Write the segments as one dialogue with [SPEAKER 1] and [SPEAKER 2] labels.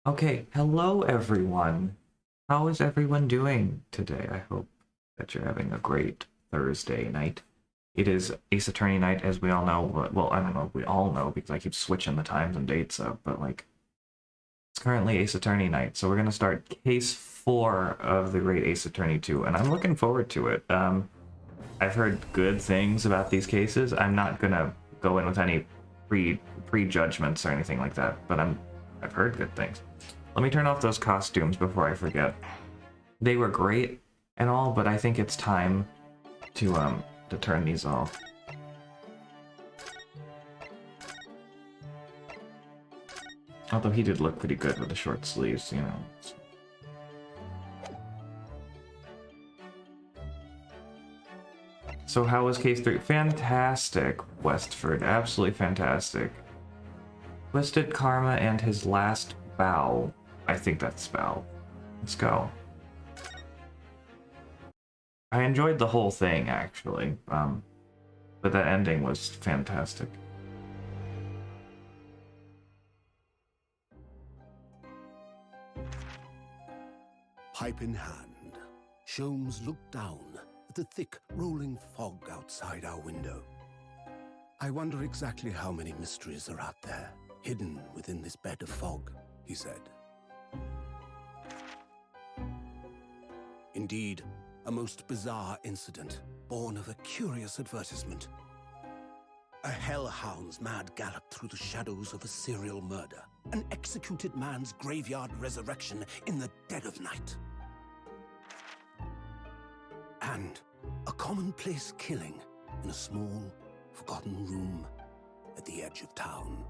[SPEAKER 1] Okay, hello everyone. How is everyone doing today? I hope that you're having a great Thursday night. It is Ace Attorney night, as we all know. Well, I don't know if we all know because I keep switching the times and dates up, but like, it's currently Ace Attorney night, so we're gonna start case 4 of the Great Ace Attorney 2, and I'm looking forward to it. I've heard good things about these cases. I'm not gonna go in with any prejudgments or anything like that, but I've heard good things. Let me turn off those costumes before I forget. They were great and all, but I think it's time to turn these off. Although he did look pretty good with the short sleeves, you know. So how was case 3? Fantastic, Westford. Absolutely fantastic. Twisted Karma and his last bow. I think that's bow. Let's go. I enjoyed the whole thing, actually. But that ending was fantastic.
[SPEAKER 2] Pipe in hand, Sholmes looked down at the thick, rolling fog outside our window. I wonder exactly how many mysteries are out there, hidden within this bed of fog, he said. Indeed, a most bizarre incident, born of a curious advertisement. A hellhound's mad gallop through the shadows of a serial murder. An executed man's graveyard resurrection in the dead of night. And a commonplace killing in a small, forgotten room at the edge of town.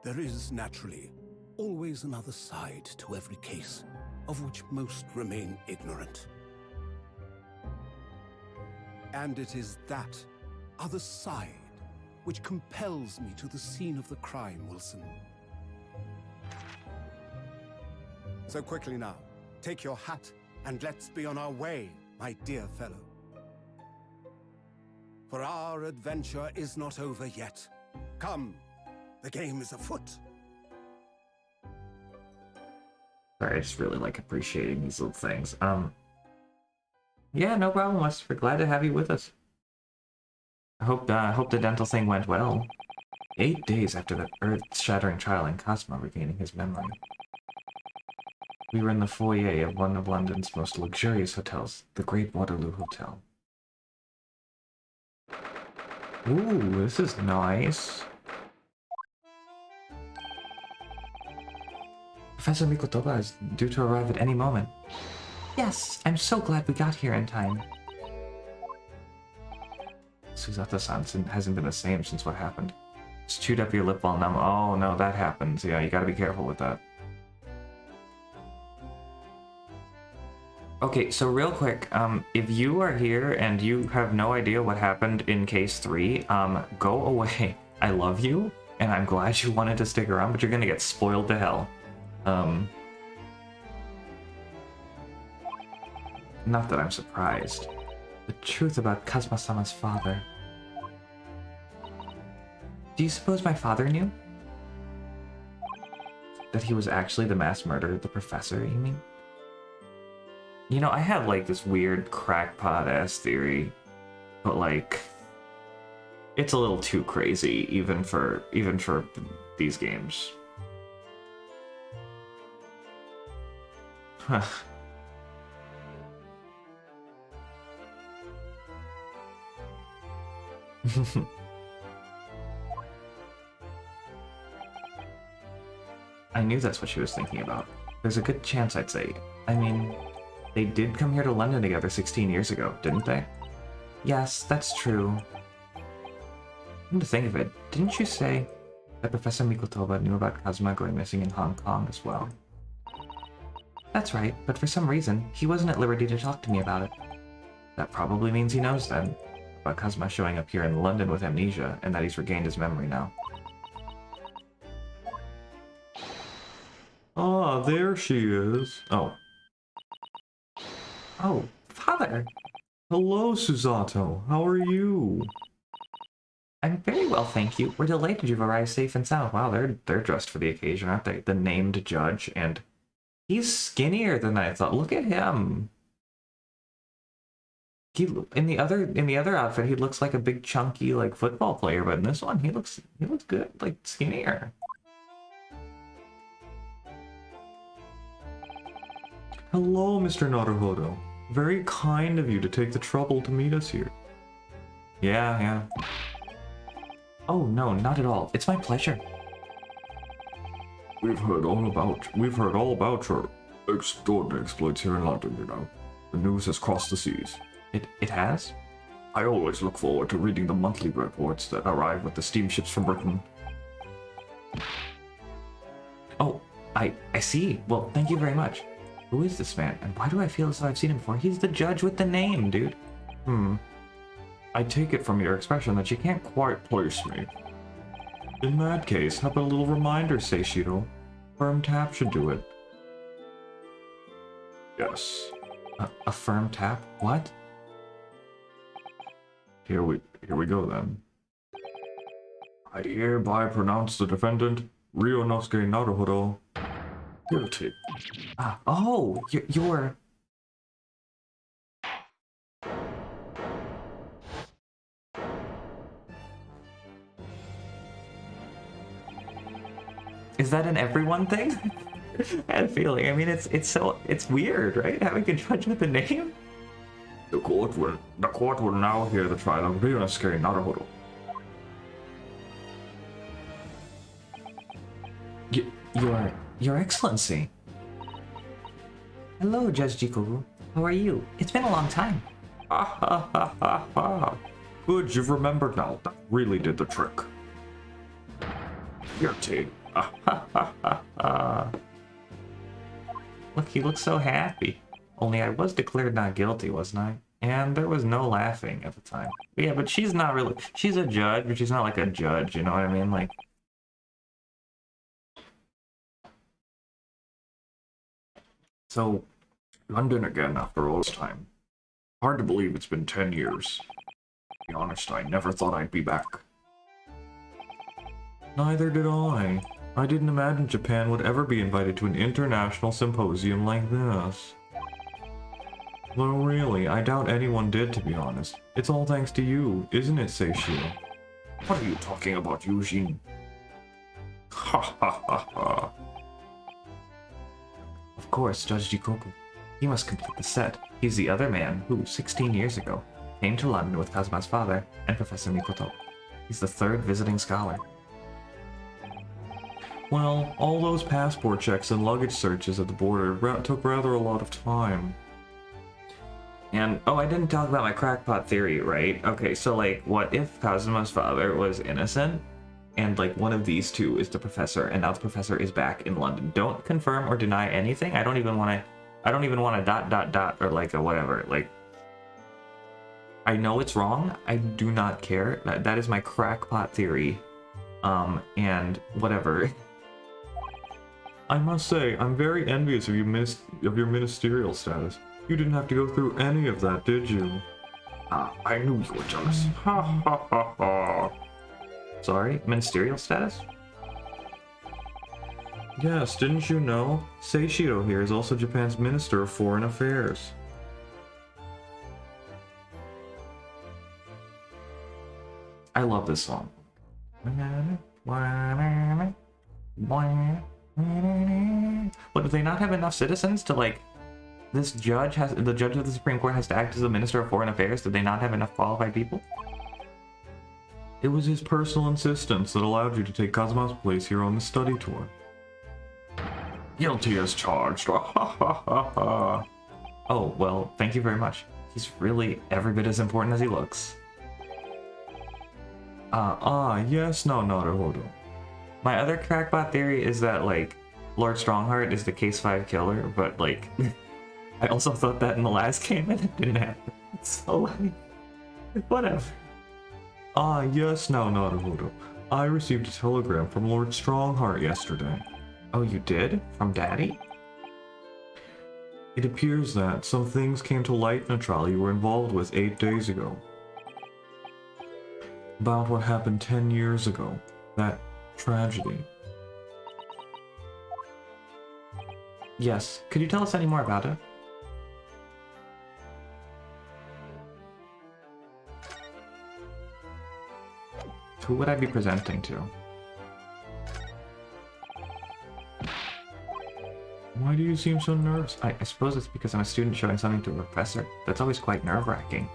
[SPEAKER 2] There is, naturally, always another side to every case, of which most remain ignorant. And it is that other side which compels me to the scene of the crime, Wilson. So quickly now, take your hat and let's be on our way, my dear fellow. For our adventure is not over yet. Come, the game is afoot.
[SPEAKER 1] Sorry, I just really like appreciating these little things. Yeah, no problem, Wes. We're glad to have you with us. I hope the dental thing went well. 8 days after the earth-shattering trial and Cosmo regaining his memory. We were in the foyer of one of London's most luxurious hotels, the Great Waterloo Hotel. Ooh, this is nice. Professor Mikotoba is due to arrive at any moment. Yes, I'm so glad we got here in time. Susato-san hasn't been the same since what happened. Just chewed up your lip while numb. Oh no, that happens. Yeah, you gotta be careful with that. Okay, so real quick, if you are here and you have no idea what happened in case 3, go away. I love you, and I'm glad you wanted to stick around, but you're gonna get spoiled to hell. Not that I'm surprised. The truth about Kazuma-sama's father. Do you suppose my father knew? That he was actually the mass murderer of the professor, you mean? You know, I have like this weird crackpot-ass theory, but like, it's a little too crazy even for these games. Huh. I knew that's what she was thinking about. There's a good chance, I'd say. I mean, they did come here to London together 16 years ago, didn't they? Yes, that's true. Come to think of it, didn't you say that Professor Mikotoba knew about Kazuma going missing in Hong Kong as well? That's right, but for some reason, he wasn't at liberty to talk to me about it. That probably means he knows then, about Kazuma showing up here in London with amnesia, and that he's regained his memory now. Ah, there she is. Oh. Oh, father! Hello, Susato. How are you? I'm very well, thank you. We're delighted you've arrived safe and sound. Wow, they're dressed for the occasion, aren't they? The named judge, and he's skinnier than I thought. Look at him. He in the other outfit, he looks like a big chunky like football player, but in this one, he looks good, like skinnier. Hello, Mr. Naruhodo. Very kind of you to take the trouble to meet us here. Yeah. Oh no, not at all. It's my pleasure. We've heard all about your extraordinary exploits here in London, you know. The news has crossed the seas. It has? I always look forward to reading the monthly reports that arrive with the steamships from Britain. Oh, I see. Well, thank you very much. Who is this man, and why do I feel as though I've seen him before? He's the judge with the name, dude. I take it from your expression that you can't quite place me. In that case, how about a little reminder, Seishiro? Firm tap should do it. Yes. A firm tap? What? Here we go then. I hereby pronounce the defendant, Ryunosuke Naruhodo, guilty. Oh, you're... Is that an everyone thing? I had a feeling. I mean, it's weird, right? Having a judge with a name. The court will now hear the trial of Ryunosuke Naruhodo. Your Excellency. Hello, Judge Jikoku. How are you? It's been a long time. Ha. Good, you've remembered now. That really did the trick. Guilty. Look, he looks so happy. Only I was declared not guilty, wasn't I? And there was no laughing at the time. But yeah, but she's not really... She's a judge, but she's not like a judge, you know what I mean? Like... So, London again after all this time. Hard to believe it's been 10 years. To be honest, I never thought I'd be back. Neither did I. I didn't imagine Japan would ever be invited to an international symposium like this. Though really, I doubt anyone did, to be honest. It's all thanks to you, isn't it, Seishiro? What are you talking about, Eugene? Ha. Of course, Judge Jikoku. He must complete the set. He's the other man who, 16 years ago, came to London with Kazuma's father and Professor Mikoto. He's the third visiting scholar. Well, all those passport checks and luggage searches at the border took rather a lot of time. And, oh, I didn't talk about my crackpot theory, right? Okay, so, like, what if Kazuma's father was innocent? And, like, one of these two is the professor, and now the professor is back in London. Don't confirm or deny anything. I don't even want to... or, like, a whatever. Like, I know it's wrong. I do not care. That is my crackpot theory. And whatever. I must say, I'm very envious of your ministerial status. You didn't have to go through any of that, did you? I knew you were jealous. Ha. Sorry, ministerial status? Yes, didn't you know? Seishiro here is also Japan's Minister of Foreign Affairs. I love this song. But do they not have enough citizens to, like, the judge of the Supreme Court has to act as the Minister of Foreign Affairs? Did they not have enough qualified people? It was his personal insistence that allowed you to take Kazuma's place here on the study tour. Guilty as charged. Oh, well, thank you very much. He's really every bit as important as he looks. Yes, no, Naruhodo. My other crackpot theory is that, like, Lord Strongheart is the Case 5 killer, but, like, I also thought that in the last game and it didn't happen. So, like, whatever. Yes, now, Naruhodo. I received a telegram from Lord Strongheart yesterday. Oh, you did? From Daddy? It appears that some things came to light in a trial you were involved with 8 days ago. About what happened 10 years ago. That tragedy. Yes. Could you tell us any more about it? Who would I be presenting to? Why do you seem so nervous? I suppose it's because I'm a student showing something to a professor. That's always quite nerve-wracking.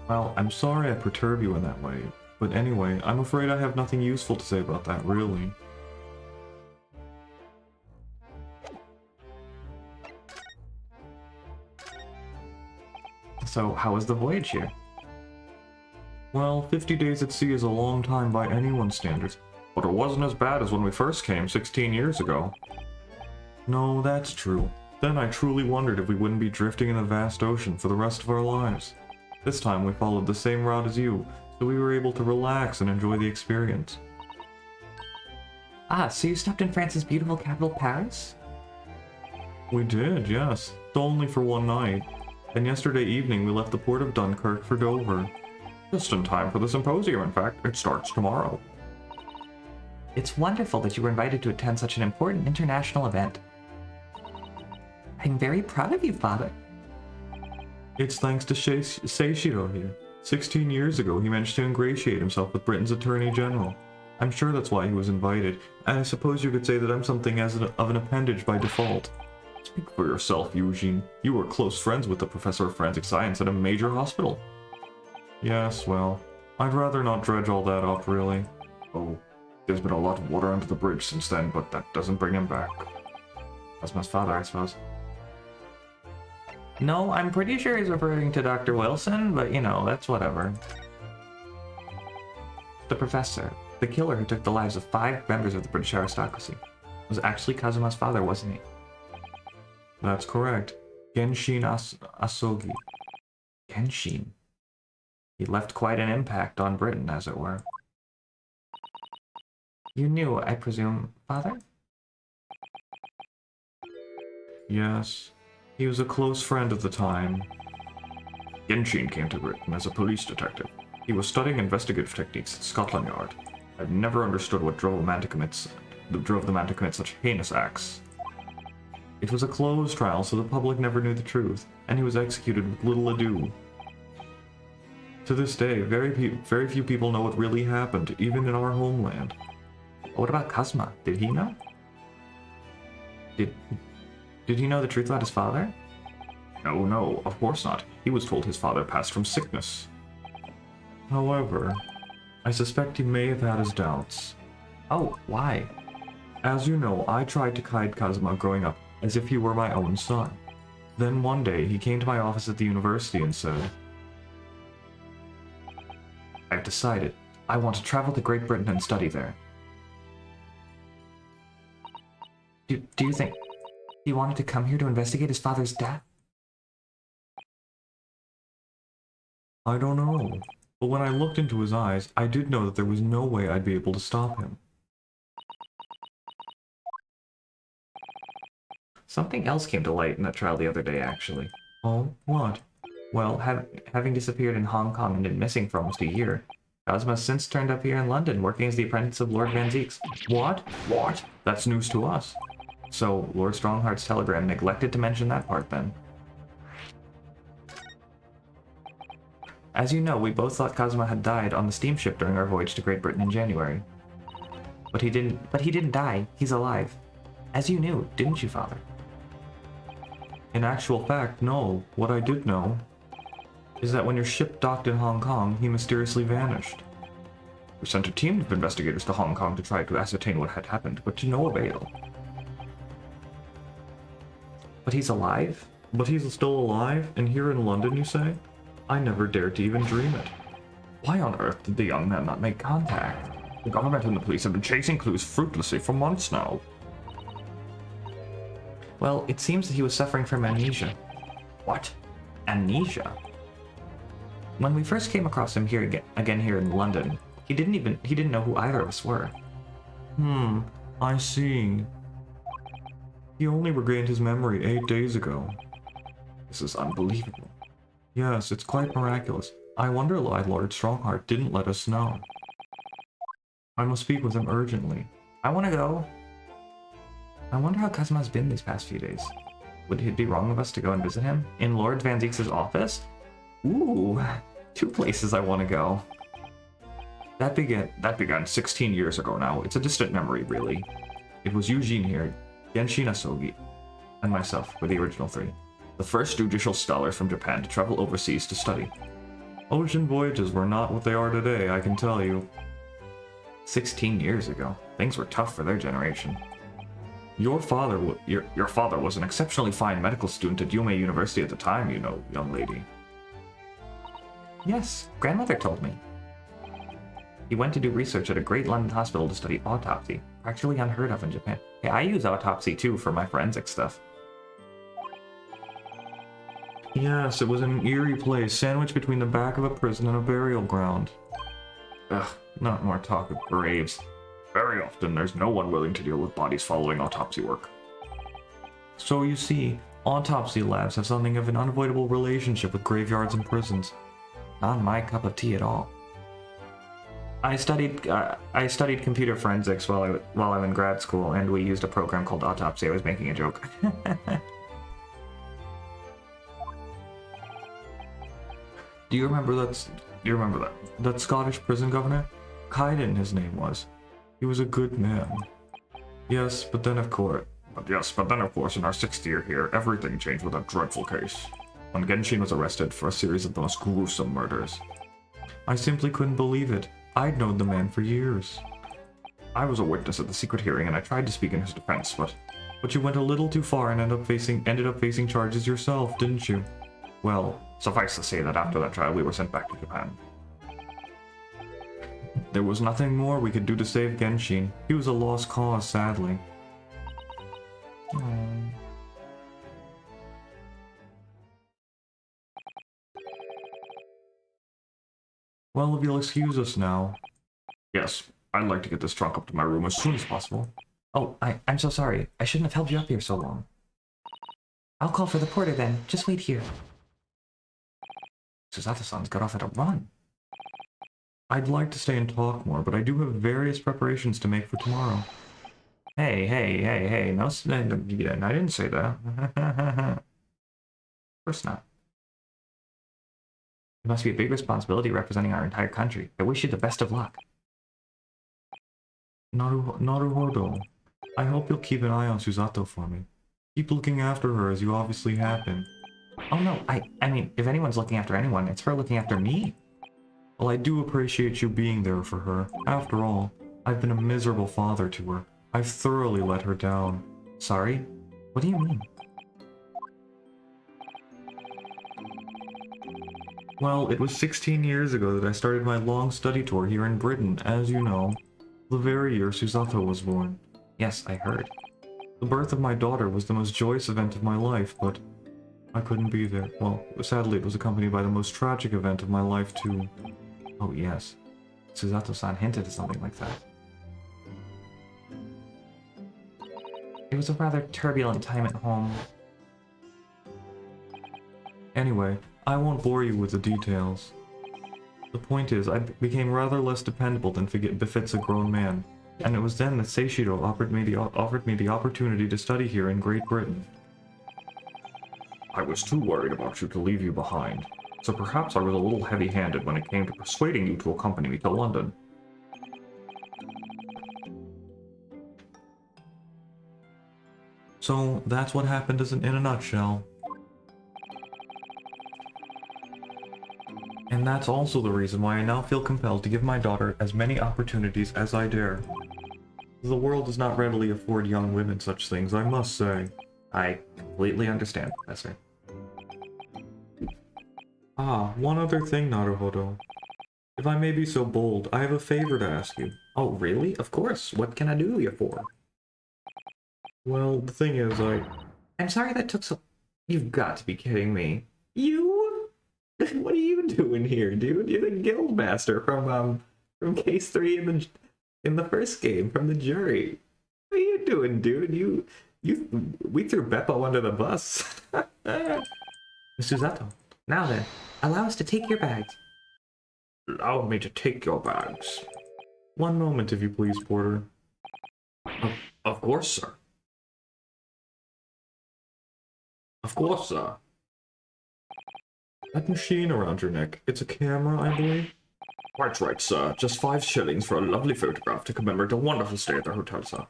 [SPEAKER 1] Well, I'm sorry I perturb you in that way. But anyway, I'm afraid I have nothing useful to say about that, really. So, how was the voyage here? Well, 50 days at sea is a long time by anyone's standards, but it wasn't as bad as when we first came 16 years ago. No, that's true. Then I truly wondered if we wouldn't be drifting in the vast ocean for the rest of our lives. This time we followed the same route as you, so we were able to relax and enjoy the experience. Ah, so you stopped in France's beautiful capital, Paris? We did, yes. Only for one night. And yesterday evening we left the port of Dunkirk for Dover. Just in time for the symposium, in fact. It starts tomorrow. It's wonderful that you were invited to attend such an important international event. I'm very proud of you, Father. It's thanks to Seishiro here. 16 years ago, he managed to ingratiate himself with Britain's Attorney General. I'm sure that's why he was invited, and I suppose you could say that I'm something of an appendage by default. Speak for yourself, Eugene. You were close friends with the Professor of Forensic Science at a major hospital. Yes, well, I'd rather not dredge all that up, really. Oh, there's been a lot of water under the bridge since then, but that doesn't bring him back. Cosmo's father, I suppose. No, I'm pretty sure he's referring to Dr. Wilson, but you know, that's whatever. The professor, the killer who took the lives of 5 members of the British aristocracy, was actually Kazuma's father, wasn't he? That's correct. Genshin Asogi. Genshin. He left quite an impact on Britain, as it were. You knew, I presume, Father? Yes. He was a close friend at the time. Genshin came to Britain as a police detective. He was studying investigative techniques at Scotland Yard. I've never understood what drove the man to commit such heinous acts. It was a closed trial, so the public never knew the truth, and he was executed with little ado. To this day, very few people know what really happened, even in our homeland. What about Kazuma? Did he know? Did he know the truth about his father? No, of course not. He was told his father passed from sickness. However, I suspect he may have had his doubts. Oh, why? As you know, I tried to guide Kazuma growing up as if he were my own son. Then one day, he came to my office at the university and said, I've decided. I want to travel to Great Britain and study there. Do you think he wanted to come here to investigate his father's death? I don't know. But when I looked into his eyes, I did know that there was no way I'd be able to stop him. Something else came to light in that trial the other day, actually. Oh, what? Well, having disappeared in Hong Kong and been missing for almost a year, Kazuma has since turned up here in London, working as the apprentice of Lord Van Zeeks. What? What? That's news to us. So, Lord Strongheart's telegram neglected to mention that part, then. As you know, we both thought Kazuma had died on the steamship during our voyage to Great Britain in January. But he didn't die. He's alive. As you knew, didn't you, Father? In actual fact, no. What I did know is that when your ship docked in Hong Kong, he mysteriously vanished. We sent a team of investigators to Hong Kong to try to ascertain what had happened, but to no avail. But he's alive? But he's still alive? And here in London, you say? I never dared to even dream it. Why on earth did the young man not make contact? The government and the police have been chasing clues fruitlessly for months now. Well, it seems that he was suffering from amnesia. What? Amnesia? When we first came across him here again here in London, he didn't know who either of us were. I see. He only regained his memory 8 days ago. This is unbelievable. Yes, it's quite miraculous. I wonder why Lord Strongheart didn't let us know. I must speak with him urgently. I want to go. I wonder how Kazuma's been these past few days. Would it be wrong of us to go and visit him? In Lord Van Zieks' office? Ooh, 2 places I want to go. That began 16 years ago now. It's a distant memory, really. It was Eugene here, Genshin Asogi, and myself were the original 3. The first judicial scholars from Japan to travel overseas to study. Ocean voyages were not what they are today, I can tell you. 16 years ago. Things were tough for their generation. Your father was an exceptionally fine medical student at Yume University at the time, you know, young lady. Yes, grandmother told me. He went to do research at a great London hospital to study autopsy, practically unheard of in Japan. Hey, I use autopsy too for my forensic stuff. Yes, it was an eerie place, sandwiched between the back of a prison and a burial ground. Ugh, not more talk of graves. Very often, there's no one willing to deal with bodies following autopsy work. So you see, autopsy labs have something of an unavoidable relationship with graveyards and prisons. Not my cup of tea at all. I studied computer forensics while I'm in grad school, and we used a program called Autopsy. I was making a joke. Do you remember that Scottish prison governor? Kaiden, his name was. He was a good man. Yes, but then of course, in our 6th year here, everything changed with a dreadful case. When Genshin was arrested for a series of the most gruesome murders. I simply couldn't believe it. I'd known the man for years. I was a witness at the secret hearing, and I tried to speak in his defense, but you went a little too far and ended up facing charges yourself, didn't you? Well, suffice to say that after that trial, we were sent back to Japan. There was nothing more we could do to save Genshin. He was a lost cause, sadly. Aww. Well, if you'll excuse us now. Yes, I'd like to get this trunk up to my room as soon as possible. Oh, I'm so sorry. I shouldn't have held you up here so long. I'll call for the porter then. Just wait here. Susato-san's got off at a run. I'd like to stay and talk more, but I do have various preparations to make for tomorrow. Hey, no, I didn't say that. Of course not. It must be a big responsibility representing our entire country. I wish you the best of luck. Naruhodo. I hope you'll keep an eye on Susato for me. Keep looking after her as you obviously have been. Oh no, I mean, if anyone's looking after anyone, it's her looking after me. Well, I do appreciate you being there for her. After all, I've been a miserable father to her. I've thoroughly let her down. Sorry? What do you mean? Well, it was 16 years ago that I started my long study tour here in Britain, as you know. The very year Susato was born. Yes, I heard. The birth of my daughter was the most joyous event of my life, but I couldn't be there. Well, sadly it was accompanied by the most tragic event of my life too. Oh yes, Susato-san hinted at something like that. It was a rather turbulent time at home. Anyway, I won't bore you with the details. The point is, I became rather less dependable than befits a grown man, and it was then that Seishiro offered me the opportunity to study here in Great Britain. I was too worried about you to leave you behind, so perhaps I was a little heavy-handed when it came to persuading you to accompany me to London. So that's what happened in a nutshell. And that's also the reason why I now feel compelled to give my daughter as many opportunities as I dare. The world does not readily afford young women such things, I must say. I completely understand, Professor. Ah, one other thing, Naruhodo. If I may be so bold, I have a favor to ask you. Oh, really? Of course. What can I do you for? Well, the thing is, I'm sorry that took so... You've got to be kidding me. You? What are you doing here, dude? You're the guildmaster from case 3 in the first game from the jury. What are you doing, dude? We threw Beppo under the bus. Susato, now then, allow us to take your bags. allow me to take your bags? One moment, if you please, porter. Of course, sir. Of course, sir. That machine around your neck, it's a camera, I believe? Quite right, sir. Just 5 shillings for a lovely photograph to commemorate a wonderful stay at the hotel, sir.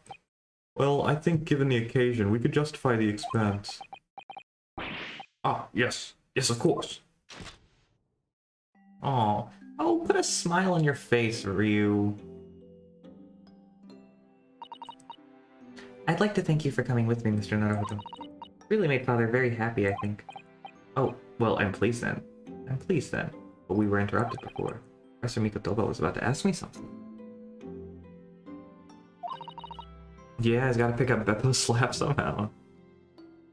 [SPEAKER 1] Well, I think given the occasion, we could justify the expense. Ah, yes. Yes, of course. Oh, put a smile on your face, Ryu. I'd like to thank you for coming with me, Mr. Naruto. Really made Father very happy, I think. Oh, well, I'm pleased then. I'm pleased then. But we were interrupted before. Professor Mikotoba was about to ask me something. Yeah, he's gotta pick up Beppo's slap somehow.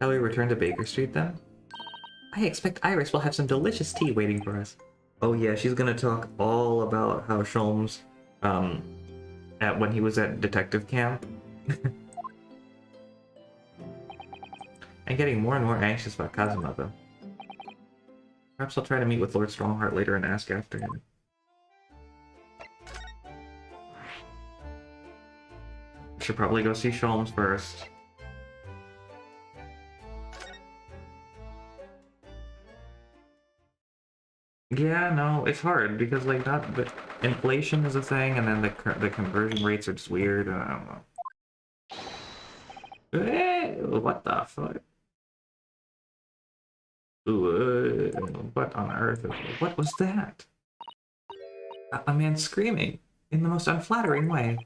[SPEAKER 1] Shall we return to Baker Street then? I expect Iris will have some delicious tea waiting for us. Oh yeah, she's gonna talk all about how Sholmes, when he was at detective camp. I'm getting more and more anxious about Kazuma, though. Perhaps I'll try to meet with Lord Strongheart later and ask after him. Should probably go see Sholmes first. Yeah, no, it's hard because like but inflation is a thing, and then the conversion rates are just weird. And I don't know. Hey, what the fuck? Ooh, what on earth? What was that? A man screaming in the most unflattering way.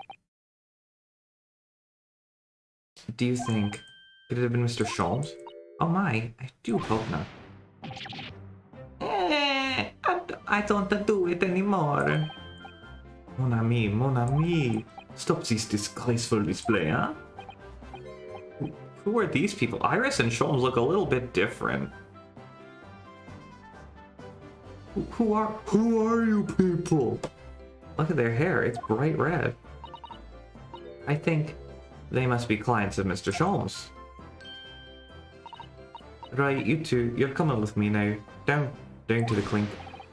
[SPEAKER 1] Do you think could it have been Mr. Sholmes? Oh my, I do hope not. I don't do it anymore. Mon ami, stop this disgraceful display, huh? Who are these people? Iris and Sholmes look a little bit different. Who are you people? Look at their hair, it's bright red. I think they must be clients of Mr. Sholmes. Right, you two, you're coming with me now. Down to the clink.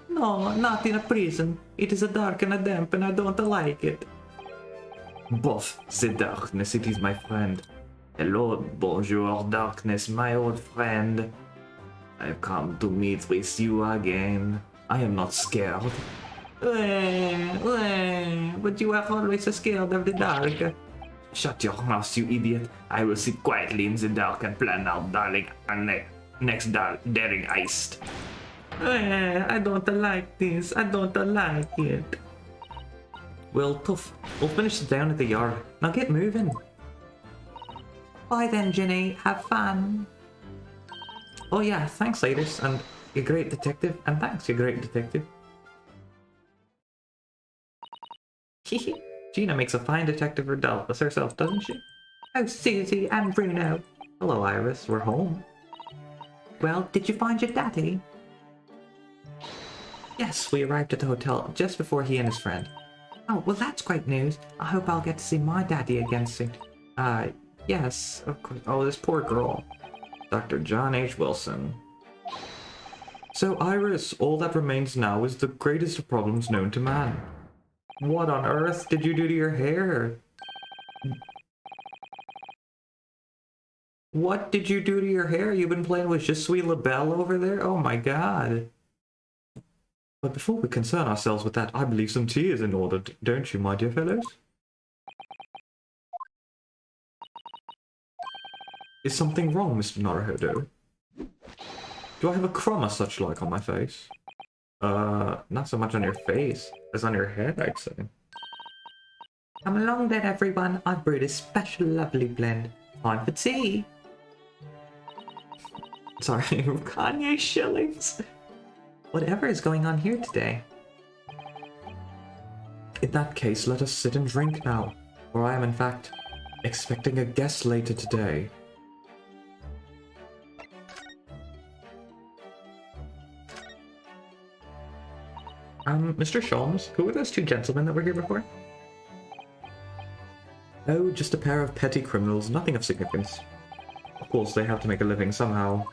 [SPEAKER 1] No, not in a prison. It is a dark and a damp and I don't like it. Both the darkness, it is my friend. Hello, bonjour, darkness, my old friend. I've come to meet with you again. I am not scared. But you are always scared of the dark. Shut your mouth, you idiot. I will sit quietly in the dark and plan our next daring heist. I don't like this. I don't like it. Well, tough. We'll finish down at the yard. Now get moving. Bye then, Jenny. Have fun. Oh yeah, thanks, ladies, and you're a great detective, and thanks, you're a great detective. Hehe. Gina makes a fine detective herself, doesn't she? Oh, Susie and Bruno. Hello, Iris. We're home. Well, did you find your daddy? Yes, we arrived at the hotel just before he and his friend. Oh, well, that's great news. I hope I'll get to see my daddy again soon. Yes, of course. Oh, this poor girl. Dr. John H. Wilson. So, Iris, all that remains now is the greatest of problems known to man. What on earth did you do to your hair? What did you do to your hair? You've been playing with Je suis la belle over there? Oh my god. But before we concern ourselves with that, I believe some tea is in order, don't you, my dear fellows? Is something wrong, Mr. Naruhodo? Do I have a crumb or such like on my face? Not so much on your face as on your head, I'd say. Come along then, everyone. I've brewed a special lovely blend. Time for tea. Sorry, Kanye shillings. Whatever is going on here today? In that case, let us sit and drink now, for I am in fact expecting a guest later today. Mr. Sholmes, who were those two gentlemen that were here before? Oh, just a pair of petty criminals, nothing of significance. Of course, they have to make a living somehow.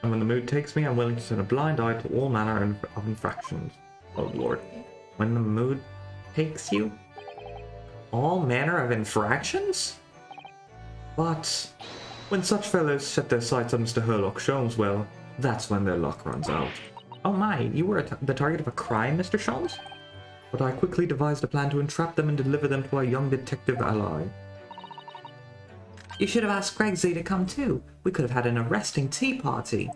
[SPEAKER 1] And when the mood takes me, I'm willing to turn a blind eye to all manner of infractions. Oh lord. When the mood takes you? All manner of infractions? But when such fellows set their sights on Mr. Herlock Sholmes, well, that's when their luck runs out. Oh my, you were the target of a crime, Mr. Sholmes? But I quickly devised a plan to entrap them and deliver them to our young detective ally. You should have asked Gregsy to come too. We could have had an arresting tea party.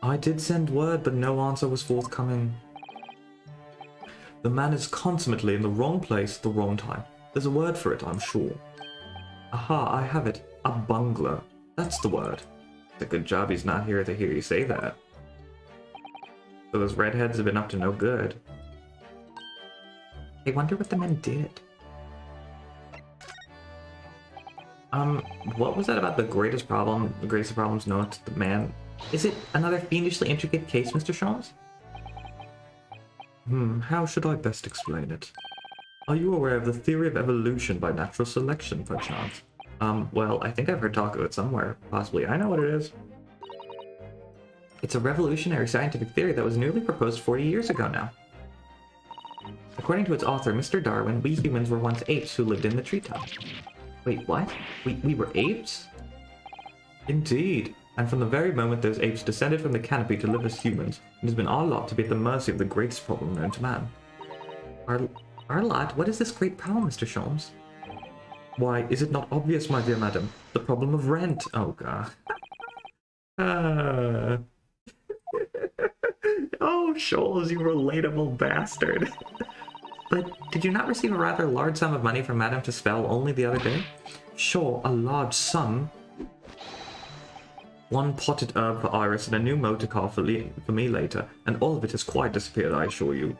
[SPEAKER 1] I did send word, but no answer was forthcoming. The man is consummately in the wrong place at the wrong time. There's a word for it, I'm sure. Aha, I have it. A bungler. That's the word. It's a good job he's not here to hear you say that. So those redheads have been up to no good. I wonder what the men did. What was that about the greatest problem? The greatest problems known to the man? Is it another fiendishly intricate case, Mr. Sholmes? How should I best explain it? Are you aware of the theory of evolution by natural selection, perchance? Well, I think I've heard talk of it somewhere. Possibly. I know what it is. It's a revolutionary scientific theory that was newly proposed 40 years ago now. According to its author, Mr. Darwin, we humans were once apes who lived in the treetop. Wait, what? We were apes? Indeed. And from the very moment those apes descended from the canopy to live as humans, it has been our lot to be at the mercy of the greatest problem known to man. Our lot? What is this great problem, Mr. Sholmes? Why, is it not obvious, my dear madam? The problem of rent. Oh, God. Oh, Shoals, you relatable bastard. But did you not receive a rather large sum of money from Madame Tusspel only the other day? Sure, a large sum. One potted herb for Iris and a new motor car for me later, and all of it has quite disappeared, I assure you.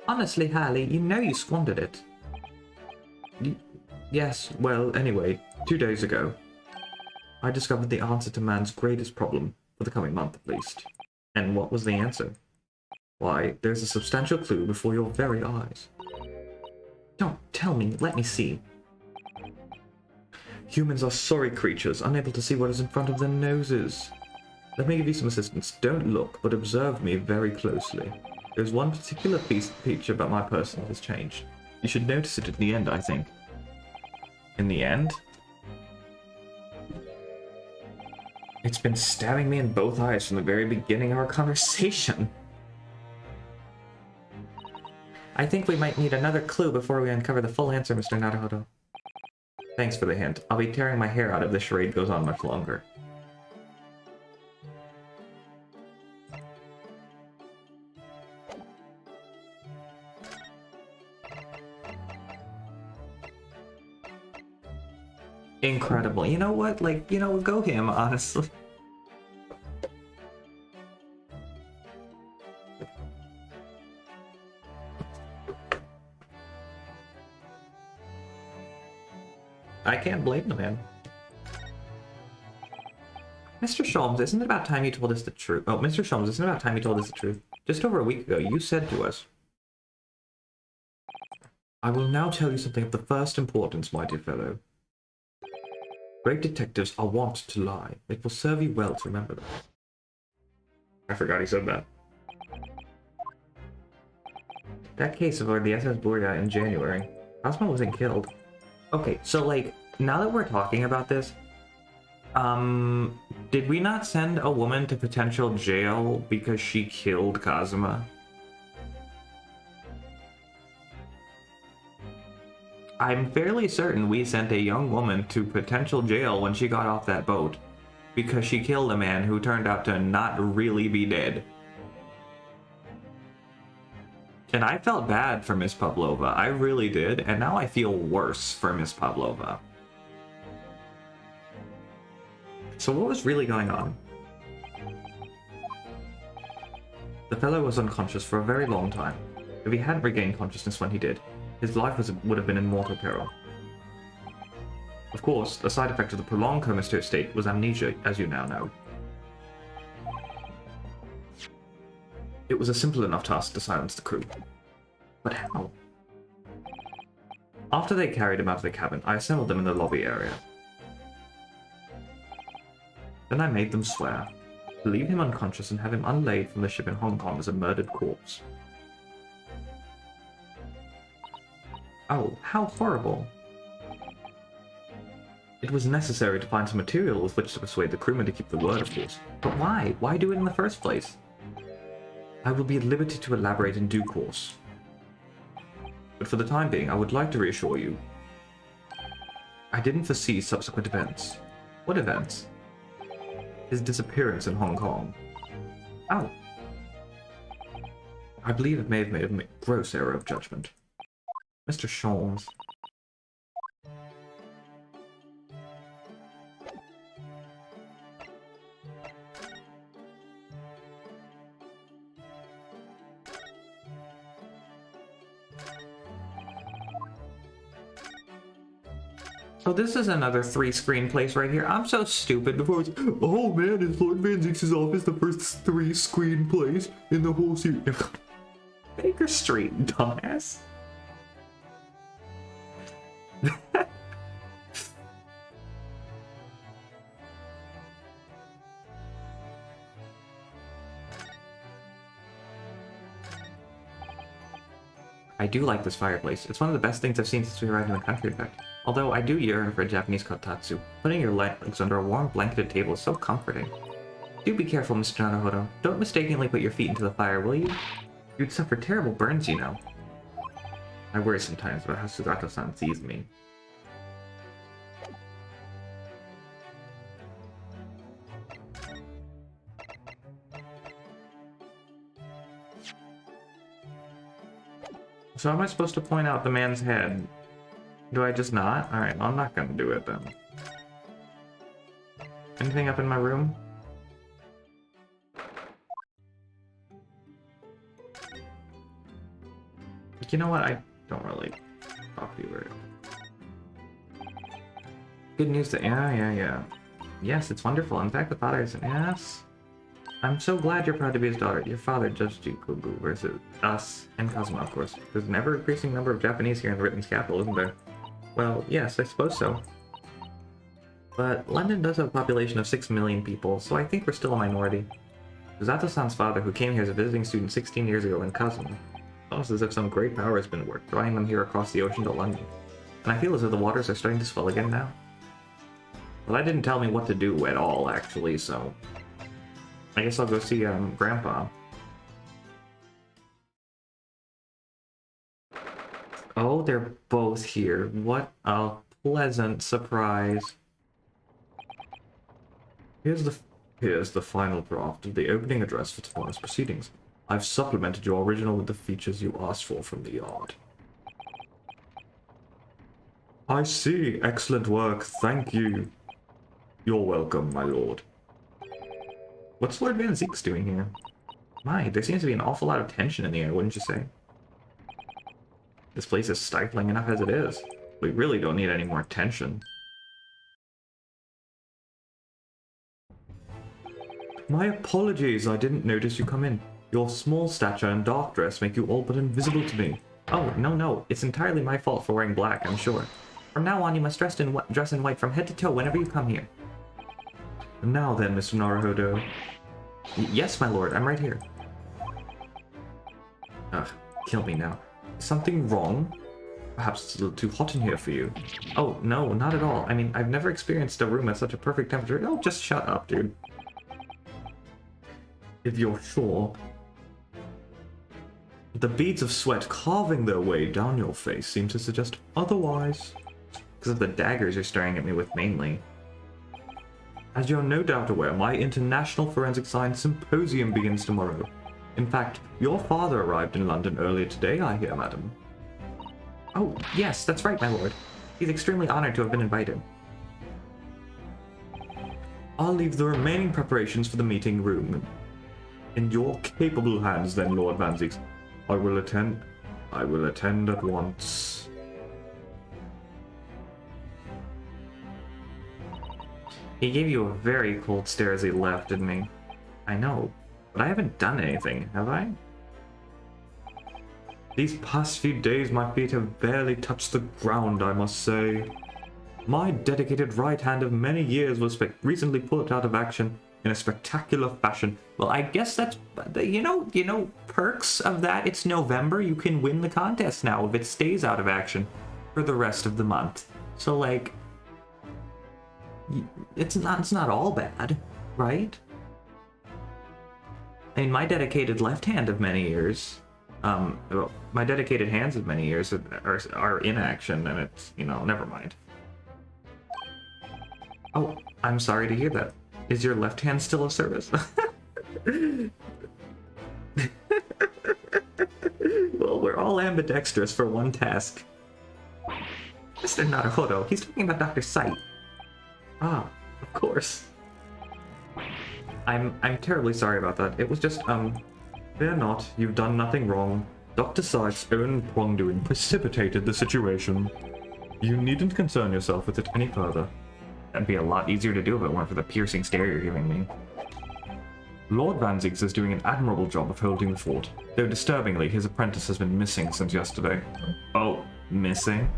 [SPEAKER 1] Honestly, Harley, you know you squandered it. Yes, well, anyway, 2 days ago, I discovered the answer to man's greatest problem, for the coming month at least. And what was the answer? Why, there's a substantial clue before your very eyes. Don't tell me, let me see. Humans are sorry creatures, unable to see what is in front of their noses. Let me give you some assistance. Don't look, but observe me very closely. There's one particular feature about my person that has changed. You should notice it at the end, I think. In the end? It's been stabbing me in both eyes from the very beginning of our conversation. I think we might need another clue before we uncover the full answer, Mr. Naruhodo. Thanks for the hint. I'll be tearing my hair out if this charade goes on much longer. Incredible. You know what? Like, you know, go him, honestly. I can't blame the man. Mr. Sholmes, isn't it about time you told us the truth? Oh, Mr. Sholmes, isn't it about time you told us the truth? Just over a week ago, you said to us, I will now tell you something of the first importance, my dear fellow. Great detectives are wont to lie. It will serve you well to remember that. I forgot he said that. That case aboard the SS Borgia in January. Cosmo wasn't killed. Okay, so like, now that we're talking about this, did we not send a woman to potential jail because she killed Kazuma? I'm fairly certain we sent a young woman to potential jail when she got off that boat because she killed a man who turned out to not really be dead. And I felt bad for Miss Pavlova, I really did, and now I feel worse for Miss Pavlova. So what was really going on? The fellow was unconscious for a very long time. If he hadn't regained consciousness when he did, his life would have been in mortal peril. Of course, the side effect of the prolonged comatose state was amnesia, as you now know. It was a simple enough task to silence the crew. But how? After they carried him out of the cabin, I assembled them in the lobby area. Then I made them swear. Leave him unconscious and have him unlaid from the ship in Hong Kong as a murdered corpse. Oh, how horrible. It was necessary to find some material with which to persuade the crewmen to keep the word, of course. But why? Why do it in the first place? I will be at liberty to elaborate in due course. But for the time being, I would like to reassure you. I didn't foresee subsequent events. What events? His disappearance in Hong Kong. Oh. I believe it may have made a gross error of judgment. Mr. Sholmes. So this is another 3-screen place right here. I'm so stupid before it's, oh man, is Lord Van Zieks' office the first 3-screen place in the whole series? Baker Street, dumbass. I do like this fireplace. It's one of the best things I've seen since we arrived in the country, in fact. Although I do yearn for a Japanese kotatsu. Putting your legs under a warm blanketed table is so comforting. Do be careful, Mr. Naruhodo. Don't mistakenly put your feet into the fire, will you? You'd suffer terrible burns, you know. I worry sometimes about how Sugato-san sees me. So am I supposed to point out the man's head? Do I just not? Alright, well, I'm not gonna do it then. Anything up in my room? You know what? I don't really talk to you very often. Good news that yeah. Yes, it's wonderful. In fact, the father is an ass. I'm so glad you're proud to be his daughter. Your father judged you, Kubu, versus us and Kazuma, of course. There's an ever-increasing number of Japanese here in the Ritten's capital, isn't there? Well, yes, I suppose so. But London does have a population of 6 million people, so I think we're still a minority. Zato-san's father, who came here as a visiting student 16 years ago in Kazuma, almost as if some great power has been at work, drawing them here across the ocean to London. And I feel as though the waters are starting to swell again now. Well, that didn't tell me what to do at all, actually, so I guess I'll go see Grandpa. Oh, they're both here. What a pleasant surprise. Here's the final draft of the opening address for tomorrow's proceedings. I've supplemented your original with the features you asked for from the yard. I see. Excellent work. Thank you. You're welcome, my lord. What's Lord Van Zieks doing here? My, there seems to be an awful lot of tension in the air, wouldn't you say? This place is stifling enough as it is. We really don't need any more tension. My apologies, I didn't notice you come in. Your small stature and dark dress make you all but invisible to me. Oh, no, it's entirely my fault for wearing black, I'm sure. From now on, you must dress in white from head to toe whenever you come here. Now then, Mr. Naruhodo. Yes, my lord, I'm right here. Ugh, kill me now. Is something wrong? Perhaps it's a little too hot in here for you. Oh, no, not at all. I mean, I've never experienced a room at such a perfect temperature. Oh, just shut up, dude. If you're sure. The beads of sweat carving their way down your face seem to suggest otherwise. Because of the daggers you're staring at me with mainly. As you're no doubt aware, my International Forensic Science Symposium begins tomorrow. In fact, your father arrived in London earlier today, I hear, madam. Oh, yes, that's right, my lord. He's extremely honored to have been invited. I'll leave the remaining preparations for the meeting room in your capable hands, then, Lord Van Zieks. I will attend at once. He gave you a very cold stare as he left, didn't he? I know, but I haven't done anything, have I? These past few days, my feet have barely touched the ground, I must say. My dedicated right hand of many years was recently put out of action in a spectacular fashion. Well, I guess that's, perks of that. It's November. You can win the contest now if it stays out of action for the rest of the month. So, like, it's not all bad, right? I mean, my dedicated left hand of many years, well, my dedicated hands of many years are in action, and it's, never mind. Oh, I'm sorry to hear that. Is your left hand still of service? Well, we're all ambidextrous for one task. Mr. Naruhodo, he's talking about Dr. Sight. Ah, of course. I'm terribly sorry about that. It was just, fear not, you've done nothing wrong. Dr. Sight's own wrongdoing precipitated the situation. You needn't concern yourself with it any further. That'd be a lot easier to do if it weren't for the piercing stare you're giving me. Lord Van Zieks is doing an admirable job of holding the fort, though disturbingly, his apprentice has been missing since yesterday. Oh, missing?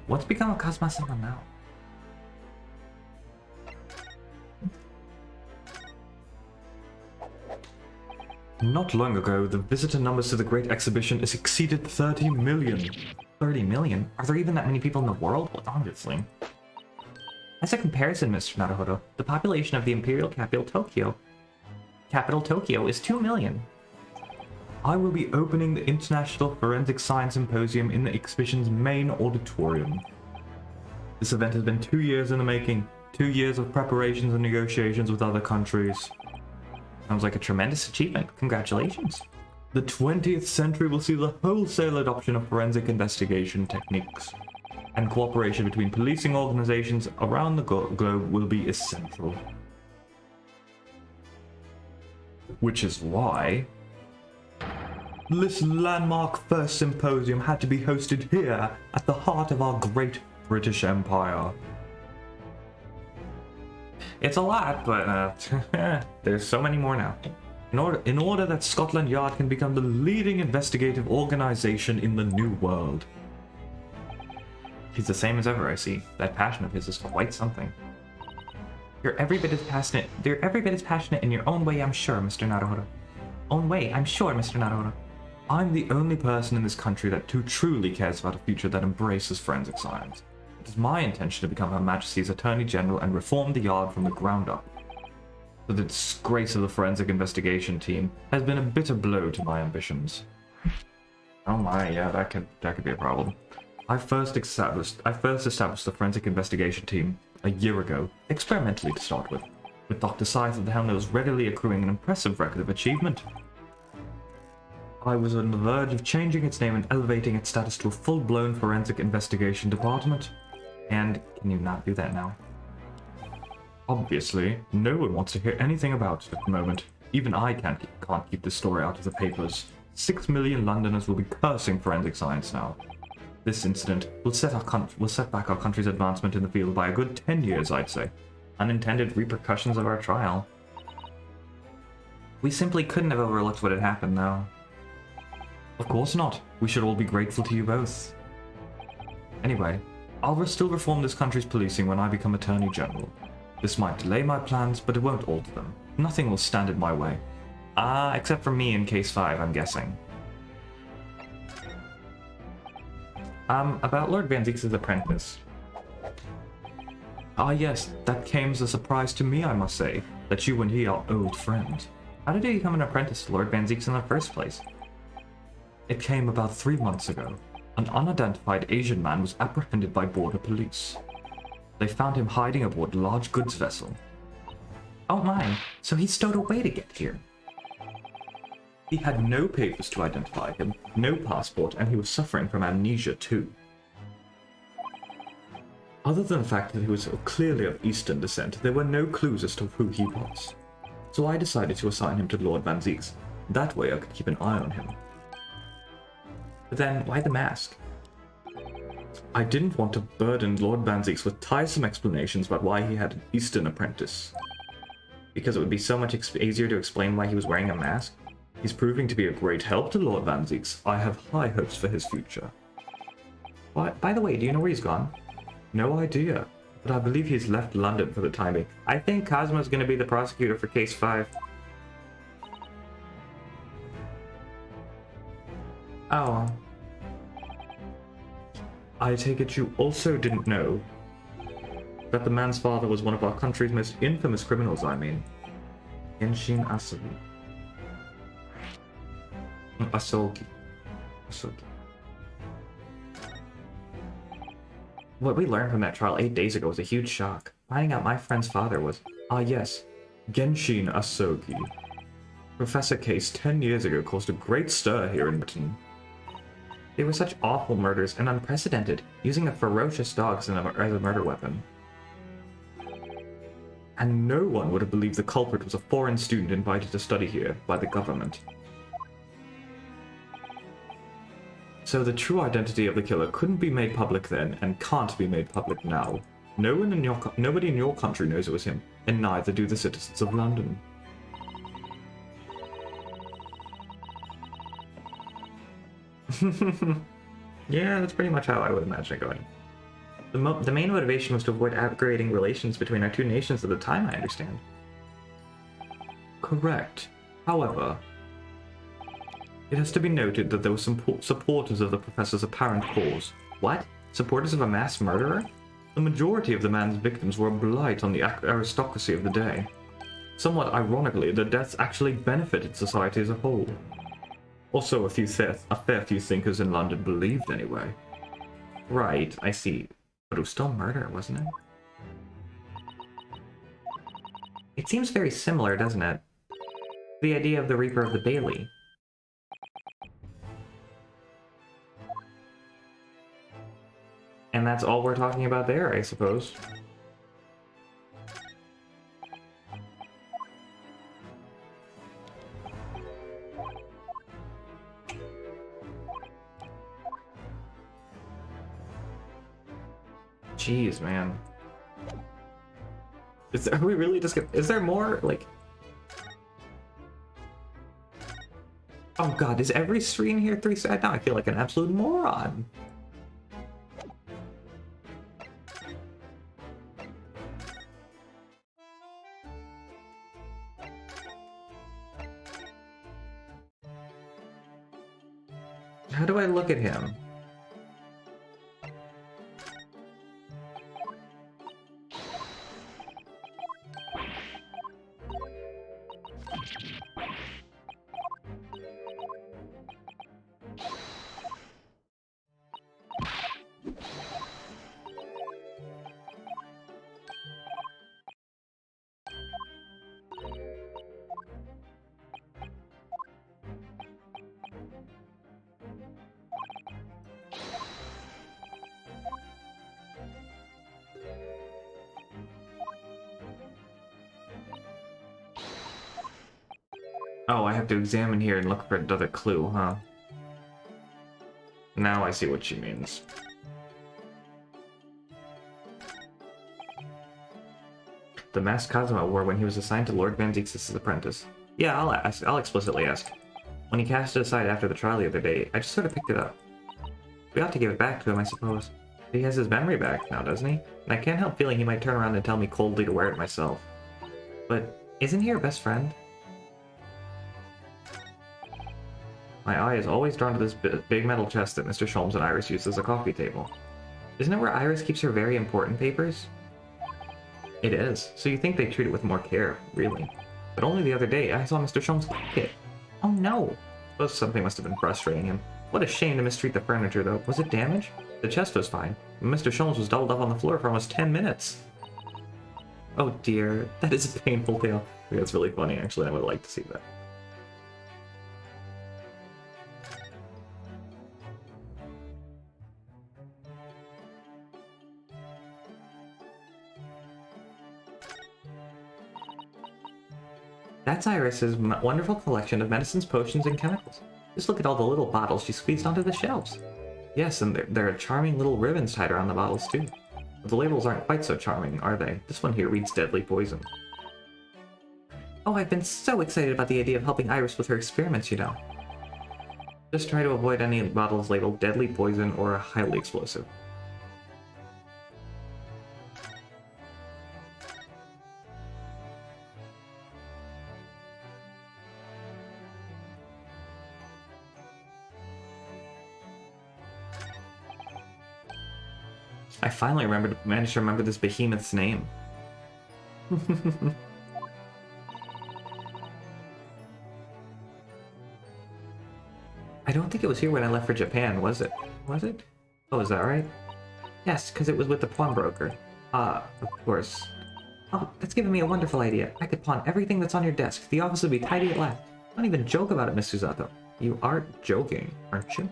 [SPEAKER 1] What's become of Kazuma-sama now? Not long ago, the visitor numbers to the Great Exhibition has exceeded 30 million. 30 million? Are there even that many people in the world? Well, obviously. As a comparison, Mr. Naruhodo, the population of the imperial capital Tokyo is 2 million. I will be opening the International Forensic Science Symposium in the exhibition's main auditorium. This event has been 2 years in the making, 2 years of preparations and negotiations with other countries. Sounds like a tremendous achievement. Congratulations. The 20th century will see the wholesale adoption of forensic investigation techniques, and cooperation between policing organizations around the globe will be essential. Which is why this landmark first symposium had to be hosted here at the heart of our great British Empire. It's a lot, but there's so many more now. In order that Scotland Yard can become the leading investigative organization in the New World. He's the same as ever, I see. That passion of his is quite something. You're every bit as passionate in your own way, I'm sure, Mr. Naruhodo. Own way, I'm sure, Mr. Naruhodo. I'm the only person in this country who truly cares about a future that embraces forensic science. It is my intention to become Her Majesty's Attorney General and reform the Yard from the ground up. The disgrace of the forensic investigation team has been a bitter blow to my ambitions. Oh my, yeah, that could be a problem. I first established the forensic investigation team a year ago, experimentally to start with Dr. Scythe at the helm that was readily accruing an impressive record of achievement. I was on the verge of changing its name and elevating its status to a full-blown forensic investigation department. And can you not do that now? Obviously, no one wants to hear anything about it at the moment. Even I can't keep this story out of the papers. 6 million Londoners will be cursing forensic science now. This incident will set back our country's advancement in the field by a good 10 years, I'd say. Unintended repercussions of our trial. We simply couldn't have overlooked what had happened, though. Of course not. We should all be grateful to you both. Anyway, I'll still reform this country's policing when I become Attorney General. This might delay my plans, but it won't alter them. Nothing will stand in my way. Except for me in Case 5, I'm guessing. About Lord Van Zieks' apprentice. Ah yes, that came as a surprise to me, I must say, that you and he are old friends. How did he become an apprentice to Lord Van Zieks in the first place? It came about 3 months ago. An unidentified Asian man was apprehended by border police. They found him hiding aboard a large goods vessel. Oh my, so he stowed away to get here. He had no papers to identify him, no passport, and he was suffering from amnesia too. Other than the fact that he was clearly of Eastern descent, there were no clues as to who he was. So I decided to assign him to Lord Van Zieks. That way I could keep an eye on him. But then, why the mask? I didn't want to burden Lord Van Zieks with tiresome explanations about why he had an Eastern apprentice. Because it would be so much easier to explain why he was wearing a mask. He's proving to be a great help to Lord Van Zieks. I have high hopes for his future. By the way, do you know where he's gone? No idea. But I believe he's left London for the time being. I think Cosmo's going to be the prosecutor for Case 5. Oh. I take it you also didn't know that the man's father was one of our country's most infamous criminals, I mean. Genshin Asogi. Asogi. What we learned from that trial 8 days ago was a huge shock. Finding out my friend's father was, yes, Genshin Asogi. Professor Case 10 years ago caused a great stir here in Britain. They were such awful murders and unprecedented, using a ferocious dog as a murder weapon. And no one would have believed the culprit was a foreign student invited to study here by the government. So the true identity of the killer couldn't be made public then, and can't be made public now. Nobody in your country knows it was him, and neither do the citizens of London. Yeah, that's pretty much how I would imagine it going. The main motivation was to avoid aggravating relations between our two nations at the time, I understand. Correct. However, it has to be noted that there were some supporters of the professor's apparent cause. What? Supporters of a mass murderer? The majority of the man's victims were a blight on the aristocracy of the day. Somewhat ironically, their deaths actually benefited society as a whole. Also, a fair few thinkers in London believed anyway. Right, I see. But it was still murder, wasn't it? It seems very similar, doesn't it? The idea of the Reaper of the Bailey. And that's all we're talking about there, I suppose. Jeez, man. Are we really just gonna... Is there more, like... Oh god, is every screen here 3-sided? Now I feel like an absolute moron. How do I look at him? Oh, I have to examine here and look for another clue, huh? Now I see what she means. The mask Cosmo wore when he was assigned to Lord Van Zixis' apprentice. Yeah, I'll explicitly ask. When he cast it aside after the trial the other day, I just sort of picked it up. We ought to give it back to him, I suppose. He has his memory back now, doesn't he? And I can't help feeling he might turn around and tell me coldly to wear it myself. But isn't he your best friend? My eye is always drawn to this big metal chest that Mr. Sholmes and Iris use as a coffee table. Isn't it where Iris keeps her very important papers? It is, so you think they treat it with more care, really. But only the other day, I saw Mr. Sholmes kick it. Oh no! Suppose something must have been frustrating him. What a shame to mistreat the furniture, though. Was it damaged? The chest was fine, but Mr. Sholmes was doubled up on the floor for almost 10 minutes. Oh dear, that is a painful tale. I think that's really funny, actually. I would like to see that. That's Iris's wonderful collection of medicines, potions, and chemicals. Just look at all the little bottles she squeezed onto the shelves. Yes, and there are charming little ribbons tied around the bottles, too. But the labels aren't quite so charming, are they? This one here reads deadly poison. Oh, I've been so excited about the idea of helping Iris with her experiments, you know. Just try to avoid any bottles labeled deadly poison or highly explosive. I finally managed to remember this behemoth's name. I don't think it was here when I left for Japan, was it? Was it? Oh, is that right? Yes, because it was with the pawnbroker. Ah, of course. Oh, that's given me a wonderful idea. I could pawn everything that's on your desk. The office would be tidy at last. Don't even joke about it, Miss Susato. You aren't joking, aren't you?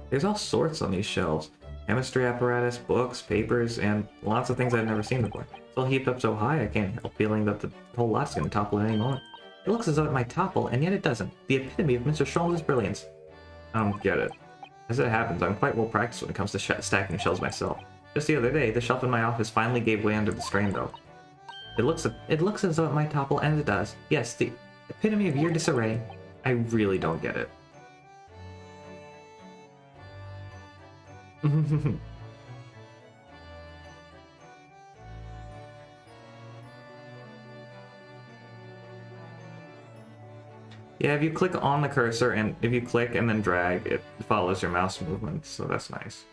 [SPEAKER 1] There's all sorts on these shelves. Chemistry apparatus, books, papers, and lots of things I've never seen before. It's all heaped up so high I can't help feeling that the whole lot's gonna topple at any moment. It looks as though it might topple, and yet it doesn't. The epitome of Mr. Scholz's brilliance. I don't get it. As it happens, I'm quite well practiced when it comes to stacking shelves myself. Just the other day, the shelf in my office finally gave way under the strain, though. It looks as though it might topple, and it does. Yes, the epitome of your disarray. I really don't get it. Yeah, if you click on the cursor and if you click and then drag, it follows your mouse movement, so that's nice.